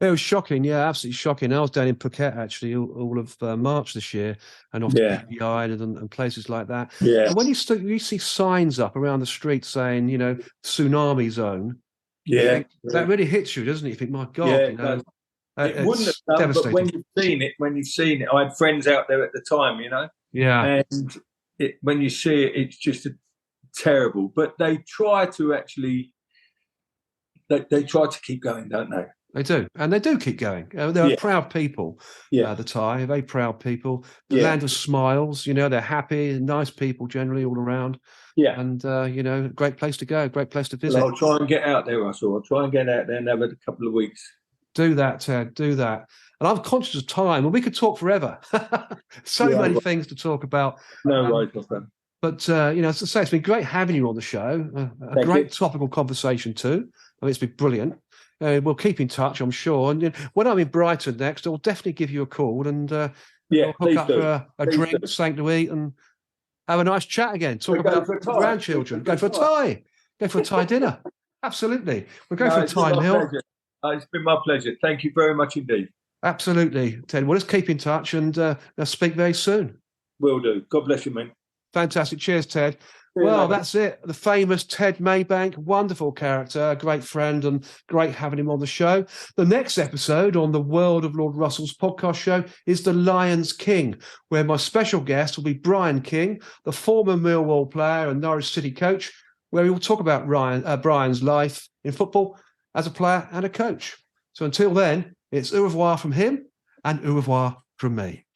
[SPEAKER 1] It was shocking, yeah, absolutely shocking. I was down in Phuket actually all of March this year, and off to PSV Eindhoven and places like that.
[SPEAKER 2] Yeah.
[SPEAKER 1] And when you see signs up around the street saying, tsunami zone, that really hits you, doesn't it? You think, my God,
[SPEAKER 2] it wouldn't have done,
[SPEAKER 1] devastating.
[SPEAKER 2] But when you've seen it, I had friends out there at the time,
[SPEAKER 1] Yeah.
[SPEAKER 2] And when you see it, it's just terrible. But they try to actually, they try to keep going, don't they?
[SPEAKER 1] They do, and they do keep going. They're proud people. The Thai, very proud people. The land of smiles. They're happy, nice people generally all around.
[SPEAKER 2] Yeah,
[SPEAKER 1] and great place to go, great place to visit.
[SPEAKER 2] Well, I'll try and get out there, Russell. I'll try and get out there and have a couple of weeks.
[SPEAKER 1] Do that, Ted. Do that. And I'm conscious of time, and we could talk forever. Many things to talk about.
[SPEAKER 2] No worries, my friend.
[SPEAKER 1] But as I say, it's been great having you on the show. A great topical conversation too. It's been brilliant. We'll keep in touch, I'm sure. And when I'm in Brighton next, I'll definitely give you a call and we'll hook up for a drink, something to eat, and have a nice chat again. Talk about grandchildren. Go for a Thai. Go for a Thai dinner. Absolutely. We'll go for a Thai meal.
[SPEAKER 2] It's been my pleasure. Thank you very much indeed.
[SPEAKER 1] Absolutely, Ted. Well, let's keep in touch and let's speak very soon.
[SPEAKER 2] Will do. God bless you, mate.
[SPEAKER 1] Fantastic. Cheers, Ted. Well, that's it. The famous Ted Maybank, wonderful character, great friend, and great having him on the show. The next episode on the World of Lord Russell's podcast show is The Lions King, where my special guest will be Brian King, the former Millwall player and Norwich City coach, where we will talk about Brian's life in football as a player and a coach. So until then, it's au revoir from him and au revoir from me.